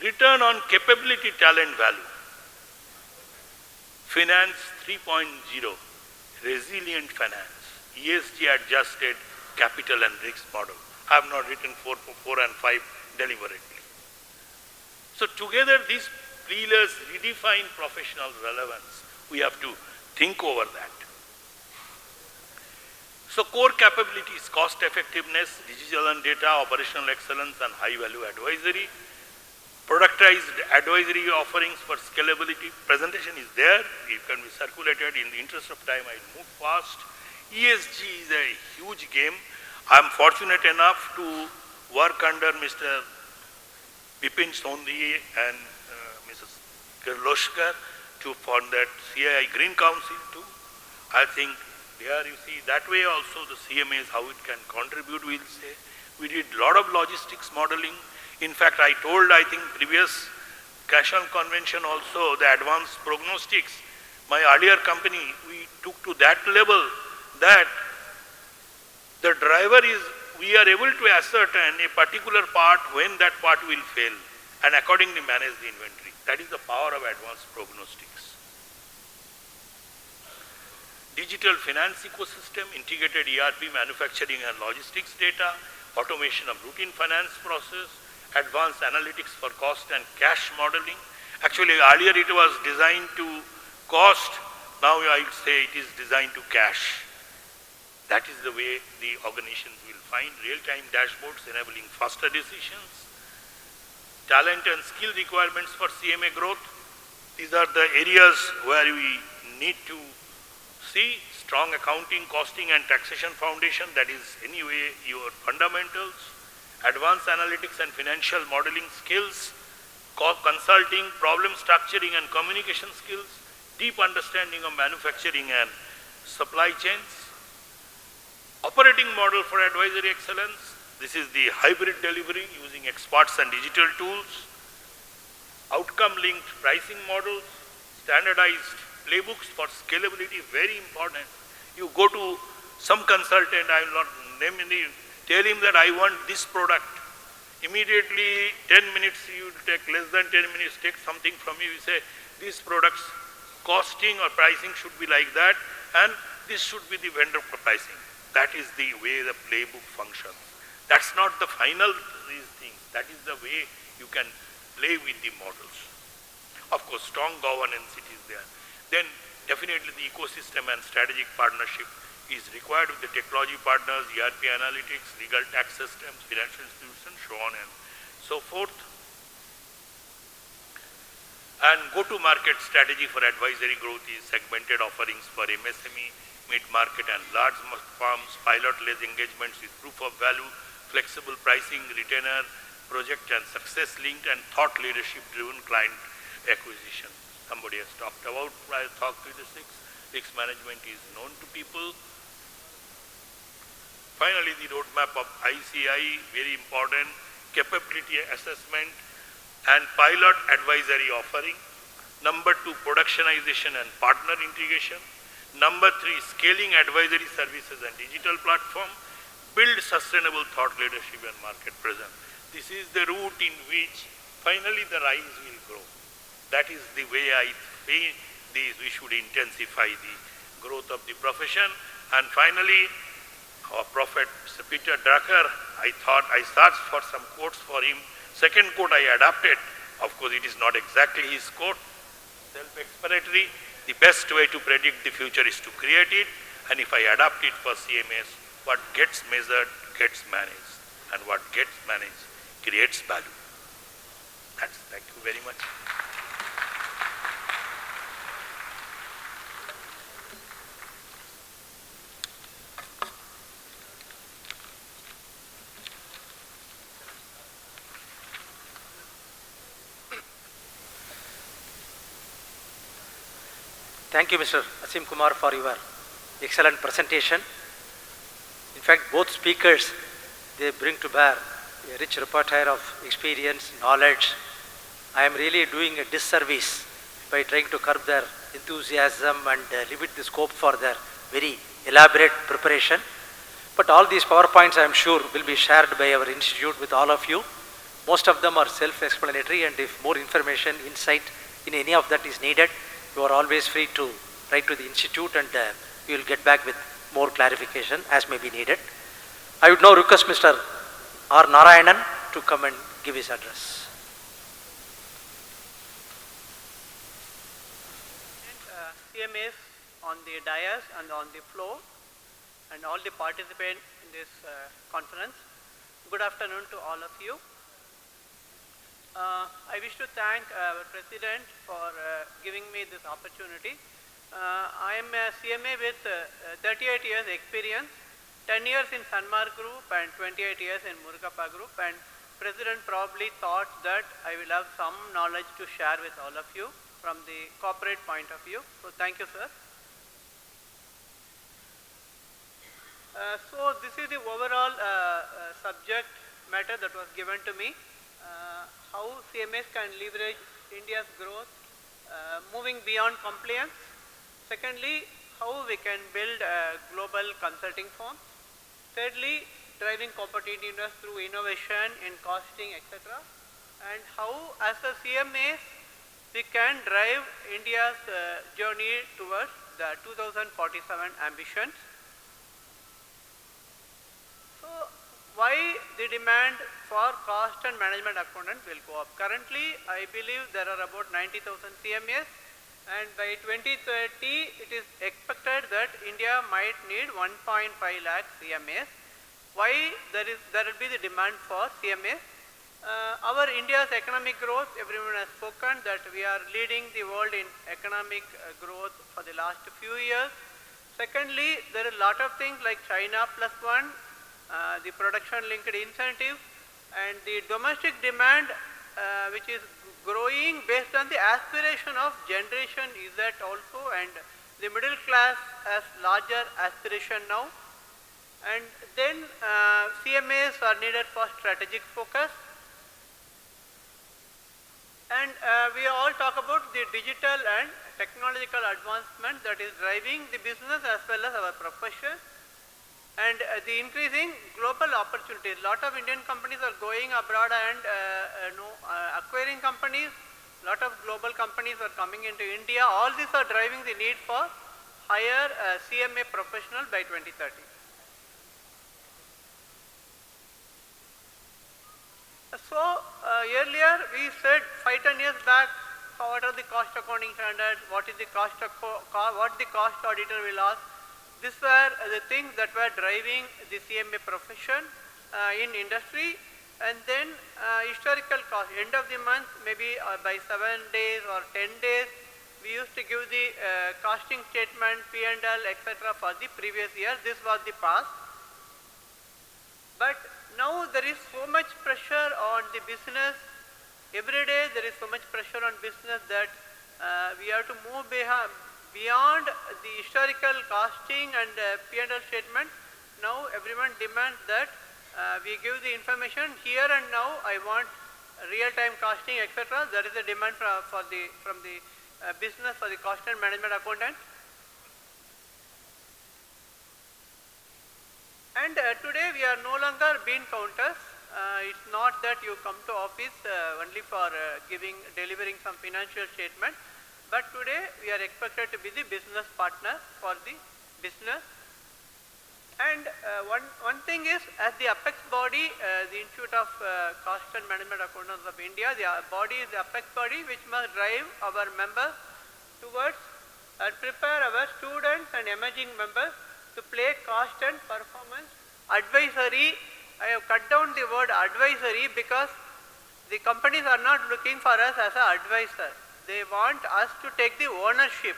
Return on capability, talent, value. Finance 3.0. Resilient finance. ESG adjusted capital and risk model. I have not written 4 and 5 deliberately. So together these pillars redefine professional relevance. We have to think over that. So core capabilities, cost effectiveness, digital and data, operational excellence and high value advisory. Productized advisory offerings for scalability. Presentation is there. It can be circulated. In the interest of time, I'll move fast. ESG is a huge game. I'm fortunate enough to work under Mr. Bipin Sondhi and Mrs. Kirloskar to form that CII Green Council too. I think there you see that way also the CMAs, how it can contribute, we'll say. We did a lot of logistics modeling. In fact, I told, I think, previous Cashon convention also, the advanced prognostics, my earlier company, we took to that level that the driver is, we are able to ascertain a particular part when that part will fail and accordingly manage the inventory. That is the power of advanced prognostics. Digital finance ecosystem, integrated ERP, manufacturing and logistics data, automation of routine finance process, advanced analytics for cost and cash modeling. Actually, earlier it was designed to cost, now I would say it is designed to cash. That is the way the organizations will find real-time dashboards enabling faster decisions. Talent and skill requirements for CMA growth. These are the areas where we need to see strong accounting, costing and taxation foundation, that is anyway your fundamentals. Advanced analytics and financial modeling skills, consulting, problem structuring and communication skills, deep understanding of manufacturing and supply chains. Operating model for advisory excellence, this is the hybrid delivery using experts and digital tools. Outcome-linked pricing models, standardized playbooks for scalability, very important. You go to some consultant, I will not name any, tell him that I want this product. Immediately 10 minutes, you take less than 10 minutes, take something from you, you say, this product's costing or pricing should be like that and this should be the vendor pricing. That is the way the playbook functions. That's not the final these things. That is the way you can play with the models. Of course, strong governance it is there. Then definitely the ecosystem and strategic partnership is required with the technology partners, ERP analytics, legal tax systems, financial institutions, so on and so forth. And go-to-market strategy for advisory growth is segmented offerings for MSME, mid-market and large firms, pilot-led engagements with proof of value, flexible pricing, retainer, project and success-linked and thought leadership-driven client acquisition. Somebody has talked about, I talked to the risk management is known to people. Finally, the roadmap of ICI, very important, capability assessment and pilot advisory offering. Number 2, productionization and partner integration. Number 3, scaling advisory services and digital platform. Build sustainable thought leadership and market presence. This is the route in which finally the rise will grow. That is the way I feel we should intensify the growth of the profession. And finally, our prophet, Mr. Peter Drucker, I thought I searched for some quotes for him. Second quote I adapted. Of course, it is not exactly his quote, self-explanatory. The best way to predict the future is to create it. And if I adapt it for CMS, what gets measured gets managed. And what gets managed creates value. Thank you very much. Thank you, Mr. Asim Kumar, for your excellent presentation. In fact, both speakers, they bring to bear a rich repertoire of experience, knowledge. I am really doing a disservice by trying to curb their enthusiasm and limit the scope for their very elaborate preparation. But all these PowerPoints, I am sure, will be shared by our institute with all of you. Most of them are self-explanatory, and if more information, insight in any of that is needed, you are always free to write to the institute, and we will get back with more clarification as may be needed. I would now request Mr. R. Narayanan to come and give his address. CMAs on the dais and on the floor. and all the participants in this conference. Good afternoon to all of you. I wish to thank our President for giving me this opportunity. I am a CMA with 38 years experience, 10 years in Sanmar Group and 28 years in Murugappa Group, and President probably thought that I will have some knowledge to share with all of you from the corporate point of view. So thank you, sir. So this is the overall subject matter that was given to me. How CMAs can leverage India's growth, moving beyond compliance. Secondly, how we can build a global consulting firm. Thirdly, driving competitiveness through innovation in costing, etc. And how, as a CMAs, we can drive India's journey towards the 2047 ambitions. So, why the demand for cost and management accountant will go up? Currently, I believe there are about 90,000 CMAs, and by 2030, it is expected that India might need 1.5 lakh CMAs. Why there will be the demand for CMAs? Our India's economic growth, everyone has spoken that we are leading the world in economic growth for the last few years. Secondly, there are a lot of things like China plus one, the production linked incentive, and the domestic demand which is growing based on the aspiration of generation Z also, and the middle class has larger aspiration now. And then CMAs are needed for strategic focus. And we all talk about the digital and technological advancement that is driving the business as well as our profession. And the increasing global opportunities. A lot of Indian companies are going abroad and acquiring companies. A lot of global companies are coming into India. All these are driving the need for higher CMA professional by 2030. So earlier we said 5-10 years back, what are the cost accounting standards? What is the cost? What the cost auditor will ask? These were the things that were driving the CMA profession in industry. And then historical cost, end of the month, maybe by 7 days or 10 days, we used to give the costing statement, P&L, etc. for the previous year. This was the past. But now there is so much pressure on the business. Every day there is so much pressure on business that we have to move beyond the historical costing and P&L statement. Now everyone demands that we give the information here and now. I want real-time costing, etc. There is a demand from the business for the cost and management accountant. And today we are no longer bean counters. It's not that you come to office only for delivering some financial statement. But today we are expected to be the business partner for the business. And one thing is, as the apex body, the Institute of Cost and Management Accountants of India, the body is the apex body which must drive our members towards and prepare our students and emerging members to play cost and performance advisory. I have cut down the word advisory because the companies are not looking for us as an advisor. They want us to take the ownership.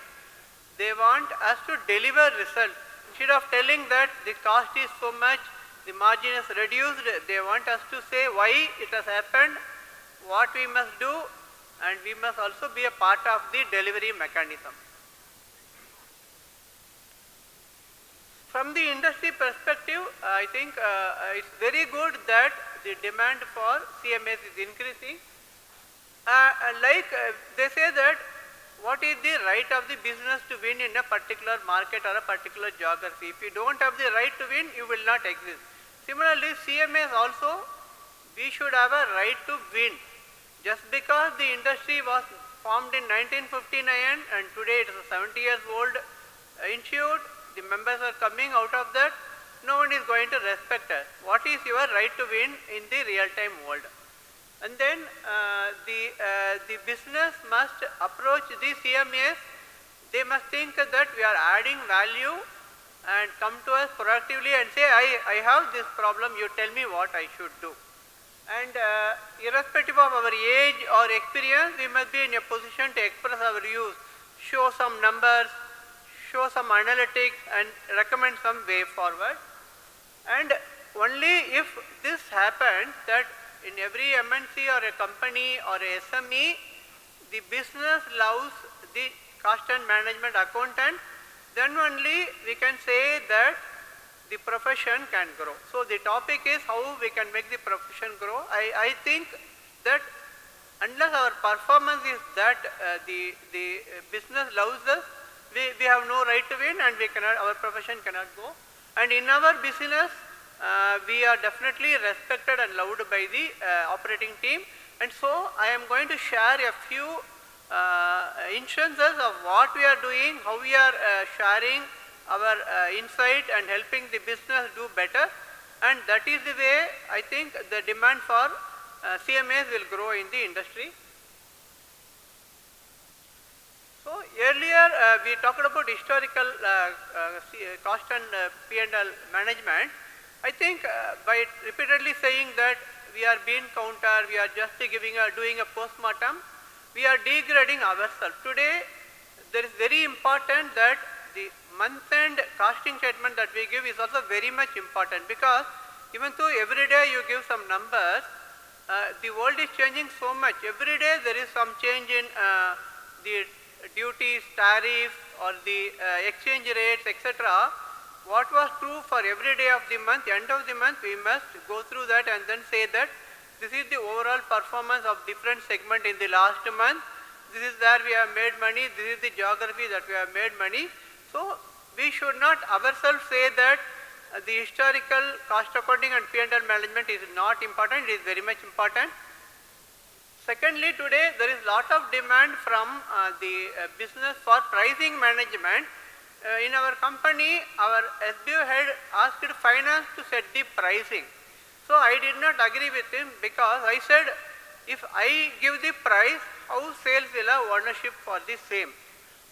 They want us to deliver results. Instead of telling that the cost is so much, the margin is reduced, they want us to say why it has happened, what we must do, and we must also be a part of the delivery mechanism. From the industry perspective, I think it's very good that the demand for CMAs is increasing. They say that what is the right of the business to win in a particular market or a particular geography. If you don't have the right to win, you will not exist. Similarly, CMAs also, we should have a right to win. Just because the industry was formed in 1959 and today it is a 70 years old institute, the members are coming out of that, no one is going to respect us. What is your right to win in the real-time world? And then the business must approach the CMAs. They must think that we are adding value and come to us proactively and say, I have this problem, you tell me what I should do. And irrespective of our age or experience, we must be in a position to express our views, show some numbers, show some analytics and recommend some way forward. And only if this happens, that in every MNC or a company or a SME, the business loves the cost and management accountant, then only we can say that the profession can grow. So the topic is how we can make the profession grow. I think that unless our performance is that the business loves us, we have no right to win and our profession cannot go. And in our business, we are definitely respected and loved by the operating team. And so I am going to share a few instances of what we are doing, how we are sharing our insight and helping the business do better. And that is the way I think the demand for CMAs will grow in the industry. So earlier we talked about historical cost and P&L management. I think by repeatedly saying that we are being counter, we are just doing a post-mortem, we are degrading ourselves. Today there is very important that the month-end costing statement that we give is also very much important, because even though every day you give some numbers, the world is changing so much. Every day there is some change in the duties, tariffs or the exchange rates, etc. What was true for every day of the month, end of the month, we must go through that and then say that this is the overall performance of different segment in the last month. This is where we have made money, this is the geography that we have made money. So we should not ourselves say that the historical cost accounting and P&L management is not important, it is very much important. Secondly, today there is lot of demand from the business for pricing management. In our company, our SBO head asked finance to set the pricing. So I did not agree with him, because I said, if I give the price, how sales will have ownership for the same?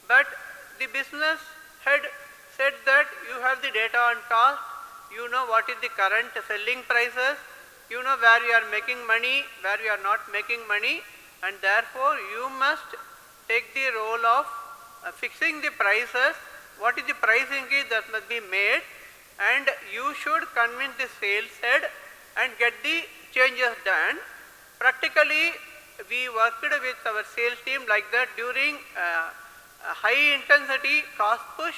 But the business head said that you have the data on cost, you know what is the current selling prices, you know where we are making money, where we are not making money, and therefore you must take the role of fixing the prices, what is the price increase that must be made, and you should convince the sales head and get the changes done. Practically, we worked with our sales team like that during high intensity cost push.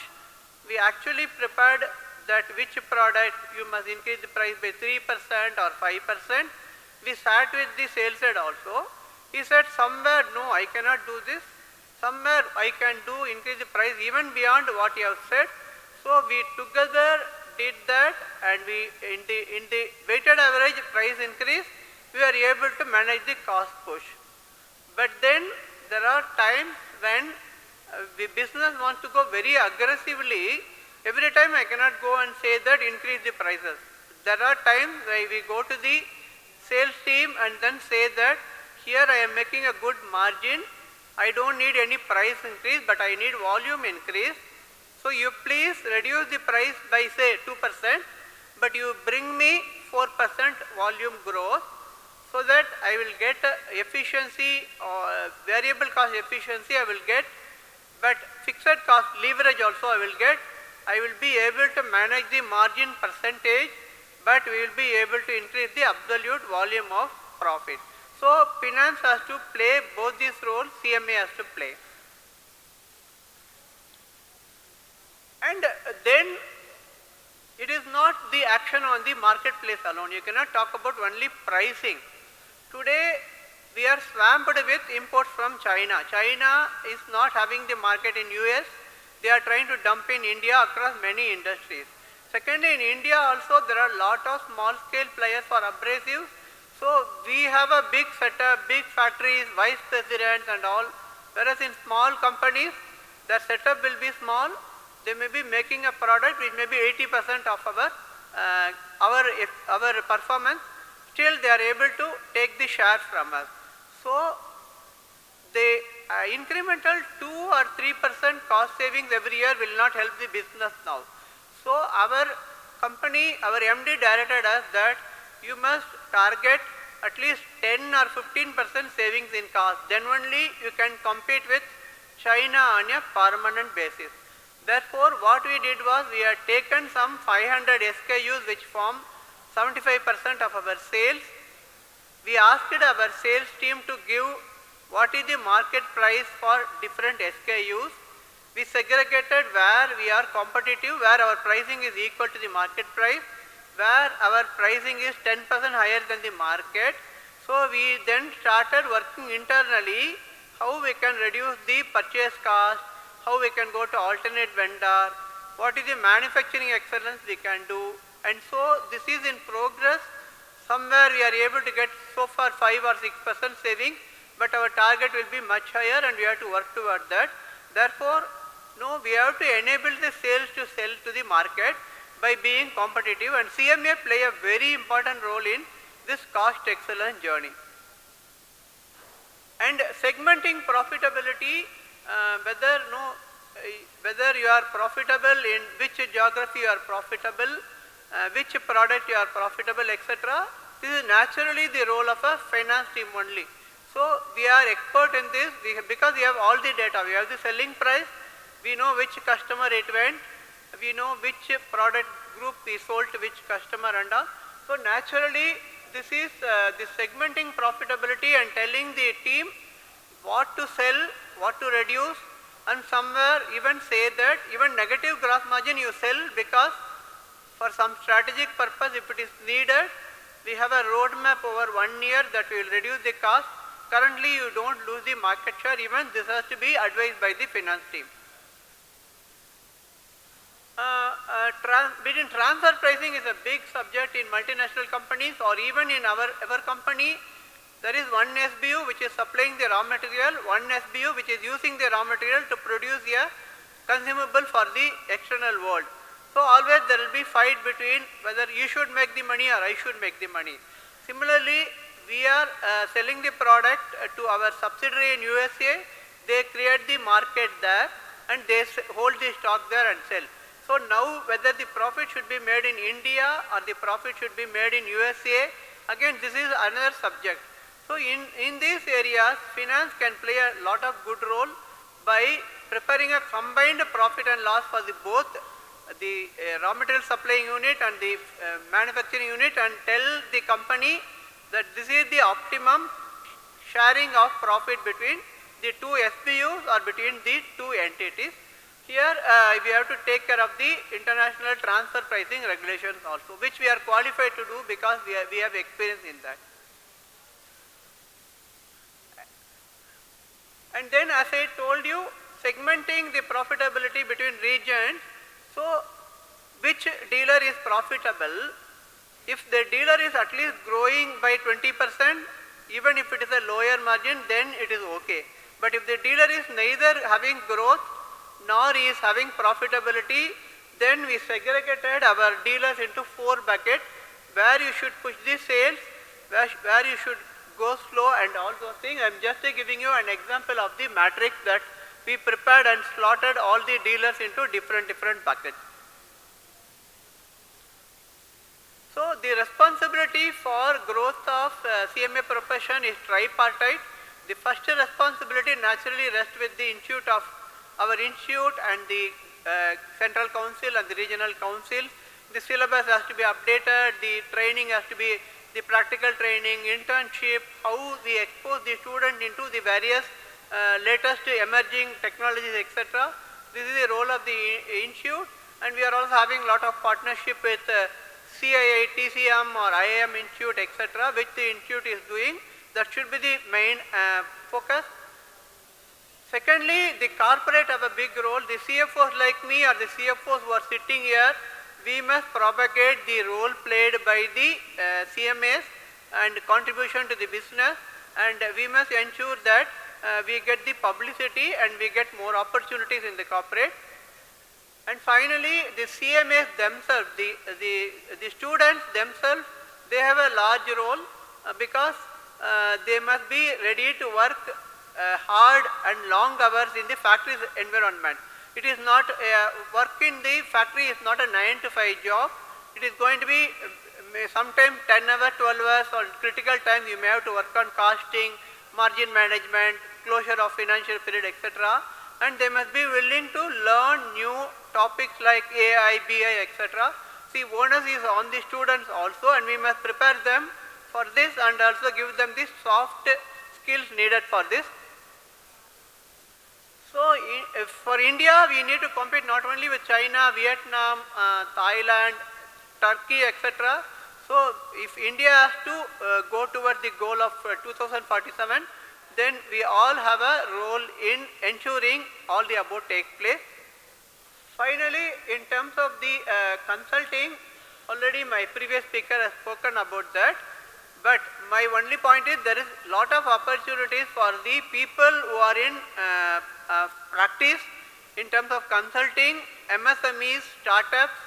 We actually prepared that which product you must increase the price by 3% or 5%. We sat with the sales head also. He said, somewhere no, I cannot do this. Somewhere I can increase the price even beyond what you have said. So we together did that, and we in the weighted average price increase, we are able to manage the cost push. But then there are times when the business wants to go very aggressively. Every time I cannot go and say that increase the prices. There are times where we go to the sales team and then say that here I am making a good margin, I don't need any price increase, but I need volume increase. So you please reduce the price by say 2%, but you bring me 4% volume growth, so that I will get efficiency or variable cost efficiency I will get, but fixed cost leverage also I will get. I will be able to manage the margin percentage, but we will be able to increase the absolute volume of profit. So finance has to play both these roles, CMA has to play. And then it is not the action on the marketplace alone. You cannot talk about only pricing. Today we are swamped with imports from China. China is not having the market in US. They are trying to dump in India across many industries. Secondly, in India also there are a lot of small scale players for abrasives. So we have a big setup, big factories, vice presidents and all, whereas in small companies their setup will be small. They may be making a product which may be 80% of our performance. Still they are able to take the share from us. So the incremental 2 or 3% cost savings every year will not help the business now. So our company, our MD directed us that you must target at least 10 or 15% savings in cost. Then only you can compete with China on a permanent basis. Therefore, what we did was we had taken some 500 SKUs which form 75% of our sales. We asked our sales team to give what is the market price for different SKUs. We segregated where we are competitive, where our pricing is equal to the market price, where our pricing is 10% higher than the market. So we then started working internally how we can reduce the purchase cost, how we can go to alternate vendor, what is the manufacturing excellence we can do. And so this is in progress. Somewhere we are able to get so far 5 or 6% savings, but our target will be much higher and we have to work toward that. Therefore, no, we have to enable the sales to sell to the market by being competitive, and CMA play a very important role in this cost excellence journey. And segmenting profitability, whether you are profitable in which geography you are profitable, which product you are profitable, etc. This is naturally the role of a finance team only. So we are expert in this because we have all the data. We have the selling price, we know which customer it went, we know which product group we sold to which customer and all. So naturally this is the segmenting profitability and telling the team what to sell, what to reduce, and somewhere even say that even negative gross margin you sell because for some strategic purpose if it is needed, we have a roadmap over 1 year that will reduce the cost. Currently you don't lose the market share, even this has to be advised by the finance team. Between transfer pricing is a big subject in multinational companies, or even in our company. There is one SBU which is supplying the raw material, one SBU which is using the raw material to produce a consumable for the external world. So always there will be fight between whether you should make the money or I should make the money. Similarly, we are selling the product to our subsidiary in USA. They create the market there and they hold the stock there and sell. So now whether the profit should be made in India or the profit should be made in USA, again this is another subject. So in these areas, finance can play a lot of good role by preparing a combined profit and loss for the both the raw material supplying unit and the manufacturing unit, and tell the company that this is the optimum sharing of profit between the two SBUs or between the two entities. Here we have to take care of the international transfer pricing regulations also, which we are qualified to do because we have experience in that. And then as I told you, segmenting the profitability between regions. So which dealer is profitable? If the dealer is at least growing by 20%, even if it is a lower margin, then it is okay. But if the dealer is neither having growth nor is having profitability, then we segregated our dealers into 4 buckets, where you should push the sales, where you should go slow and all those things. I am just giving you an example of the matrix that we prepared and slotted all the dealers into different buckets. So the responsibility for growth of CMA profession is tripartite. The first responsibility naturally rests with the institute of our institute and the central council and the regional council. The syllabus has to be updated, the training has to be the practical training, internship, how we expose the student into the various latest emerging technologies, etc. This is the role of the institute, and we are also having a lot of partnership with CII, TCM or IIM institute, etc., which the institute is doing. That should be the main focus. Secondly, the corporate have a big role. The CFOs like me or the CFOs who are sitting here, we must propagate the role played by the CMAs and contribution to the business, and we must ensure that we get the publicity and we get more opportunities in the corporate. And finally, the CMAs themselves, the students themselves, they have a large role because they must be ready to work hard and long hours in the factory environment. It is not, work in the factory is not a 9 to 5 job. It is going to be sometimes 10 hours, 12 hours, or critical times you may have to work on costing, margin management, closure of financial period, etc. And they must be willing to learn new topics like AI, BI, etc. See, onus is on the students also, and we must prepare them for this and also give them the soft skills needed for this. So, for India, we need to compete not only with China, Vietnam, Thailand, Turkey, etc. So, if India has to go towards the goal of 2047, then we all have a role in ensuring all the above take place. Finally, in terms of the consulting, already my previous speaker has spoken about that. But my only point is there is lot of opportunities for the people who are in practice in terms of consulting, MSMEs, startups.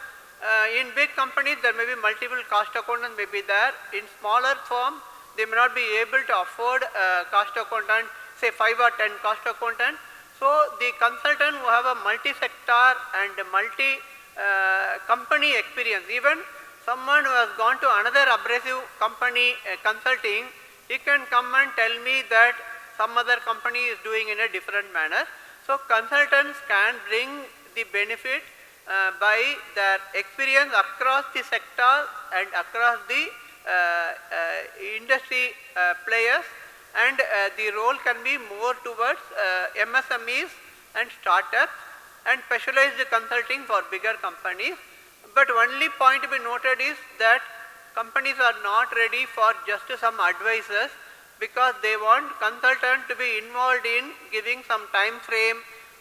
In big companies there may be multiple cost accountants may be there. In smaller firms they may not be able to afford cost accountant, say 5 or 10 cost accountant. So the consultant who have a multi-sector and multi-company experience, even someone who has gone to another abrasive company consulting, he can come and tell me that some other company is doing in a different manner. So consultants can bring the benefit by their experience across the sector and across the industry players, and the role can be more towards MSMEs and startups and specialized consulting for bigger companies. But only point to be noted is that companies are not ready for just some advices, because they want consultant to be involved in giving some time frame,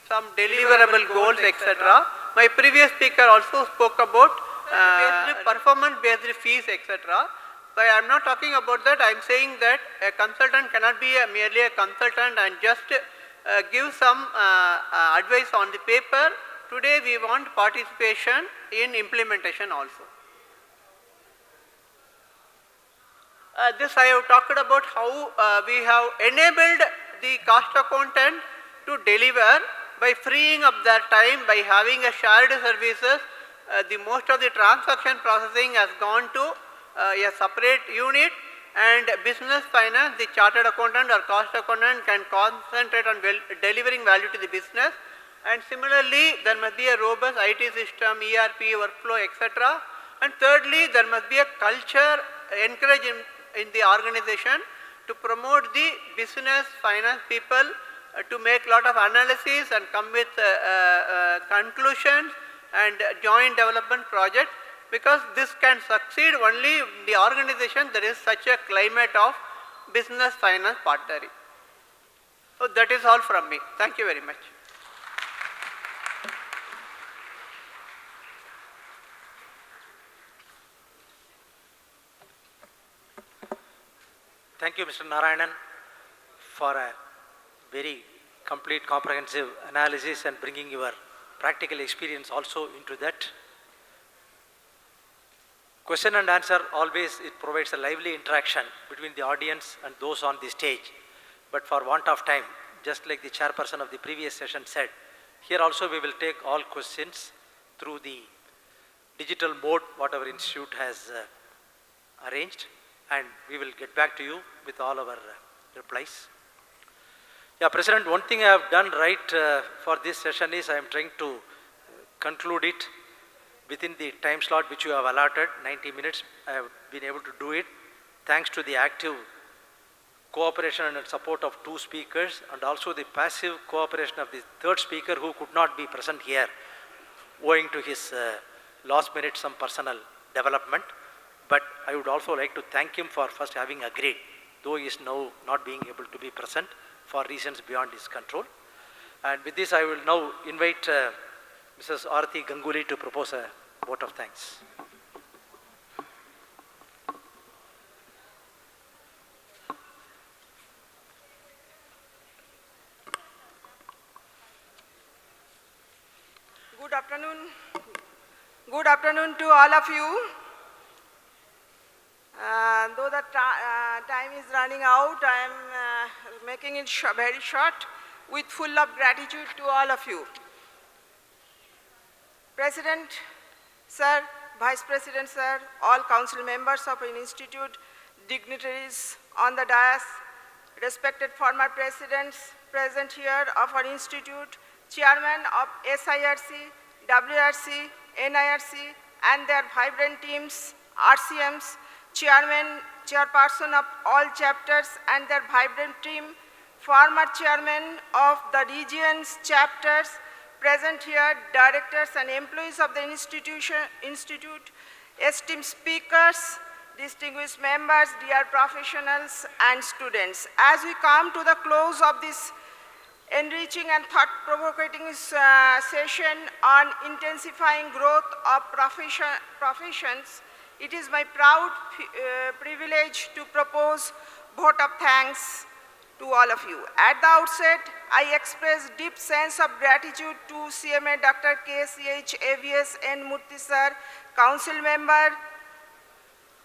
some deliverable goals, etc. My previous speaker also spoke about performance based fees, etc. But I am not talking about that. I am saying that a consultant cannot be merely a consultant and just give some advice on the paper. Today we want participation in implementation also. This I have talked about how we have enabled the cost accountant to deliver by freeing up their time, by having a shared services. The most of the transaction processing has gone to a separate unit, and business finance, the chartered accountant or cost accountant can concentrate on delivering value to the business. And similarly, there must be a robust IT system, ERP, workflow, etc. And thirdly, there must be a culture encouraged in the organization to promote the business finance people to make lot of analysis and come with conclusions and joint development projects, because this can succeed only in the organization there is such a climate of business finance partnering. So that is all from me. Thank you very much. Thank you, Mr. Narayanan, for a very complete, comprehensive analysis and bringing your practical experience also into that. Question and answer, always it provides a lively interaction between the audience and those on the stage. But for want of time, just like the chairperson of the previous session said, here also we will take all questions through the digital mode, whatever institute has arranged, and we will get back to you with all our replies. Yeah, President, one thing I have done right for this session is I am trying to conclude it within the time slot which you have allotted, 90 minutes. I have been able to do it thanks to the active cooperation and support of 2 speakers, and also the passive cooperation of the 3rd speaker who could not be present here owing to his last minute some personal development. But I would also like to thank him for first having agreed, though he is now not being able to be present for reasons beyond his control. And with this I will now invite Mrs. Aarti Ganguly to propose a vote of thanks. Good afternoon. Good afternoon to all of you. Though the time is running out, I am making it very short with full of gratitude to all of you. President, Sir, Vice President, Sir, all council members of an institute, dignitaries on the dais, respected former presidents present here of our institute, chairman of SIRC, WRC, NIRC, and their vibrant teams, RCMs, chairperson of all chapters and their vibrant team, former chairman of the regions chapters present here, directors and employees of the institute, esteemed speakers, distinguished members, dear professionals and students. As we come to the close of this enriching and thought-provoking session on intensifying growth of professions, it is my proud privilege to propose vote of thanks to all of you. At the outset, I express deep sense of gratitude to CMA Dr. KCH AVS N. Murthy sir, council member,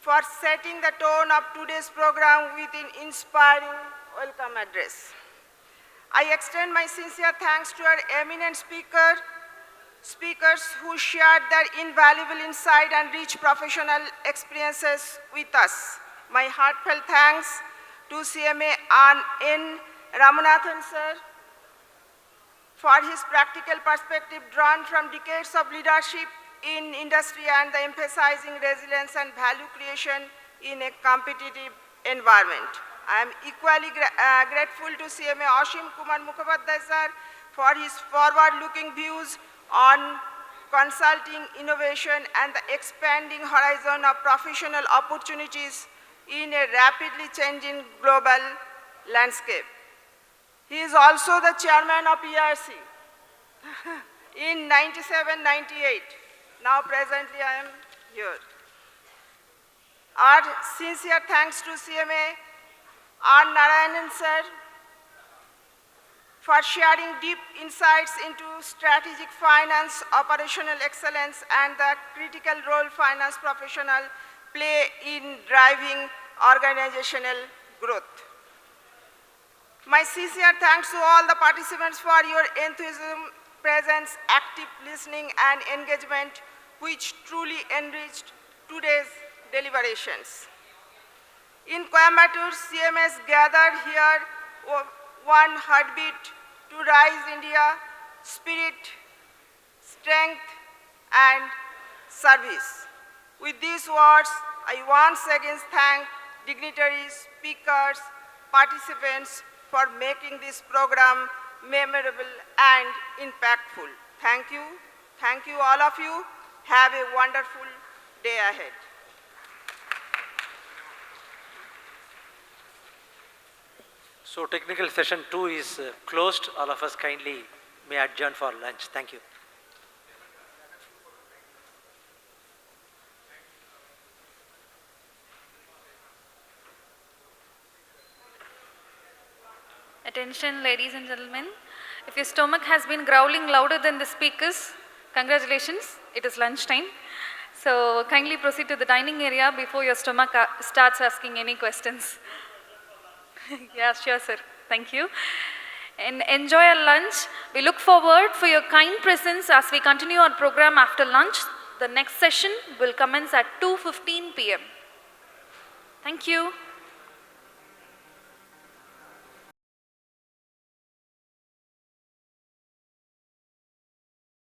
for setting the tone of today's program with an inspiring welcome address. I extend my sincere thanks to our eminent speakers who shared their invaluable insight and rich professional experiences with us. My heartfelt thanks to CMA N. Ramanathan sir for his practical perspective drawn from decades of leadership in industry and the emphasizing resilience and value creation in a competitive environment. I am equally grateful to CMA Ashim Kumar Mukhopadhyay sir for his forward-looking views on consulting, innovation and the expanding horizon of professional opportunities in a rapidly changing global landscape. He is also the chairman of ERC in 97-98. Now presently I am here. Our sincere thanks to CMA R. Narayanan sir for sharing deep insights into strategic finance, operational excellence, and the critical role finance professionals play in driving organizational growth. My sincere thanks to all the participants for your enthusiasm, presence, active listening, and engagement, which truly enriched today's deliberations. In Coimbatore, CMS gathered here one heartbeat to rise India, spirit, strength, and service. With these words, I once again thank dignitaries, speakers, participants for making this program memorable and impactful. Thank you. Thank you, all of you. Have a wonderful day ahead. So technical session 2 is closed. All of us kindly may adjourn for lunch. Thank you. Attention, ladies and gentlemen. If your stomach has been growling louder than the speakers, congratulations, it is lunchtime. So kindly proceed to the dining area before your stomach starts asking any questions. Yeah, sure, sir. Thank you. And enjoy our lunch. We look forward for your kind presence as we continue our program after lunch. The next session will commence at 2:15 p.m. Thank you.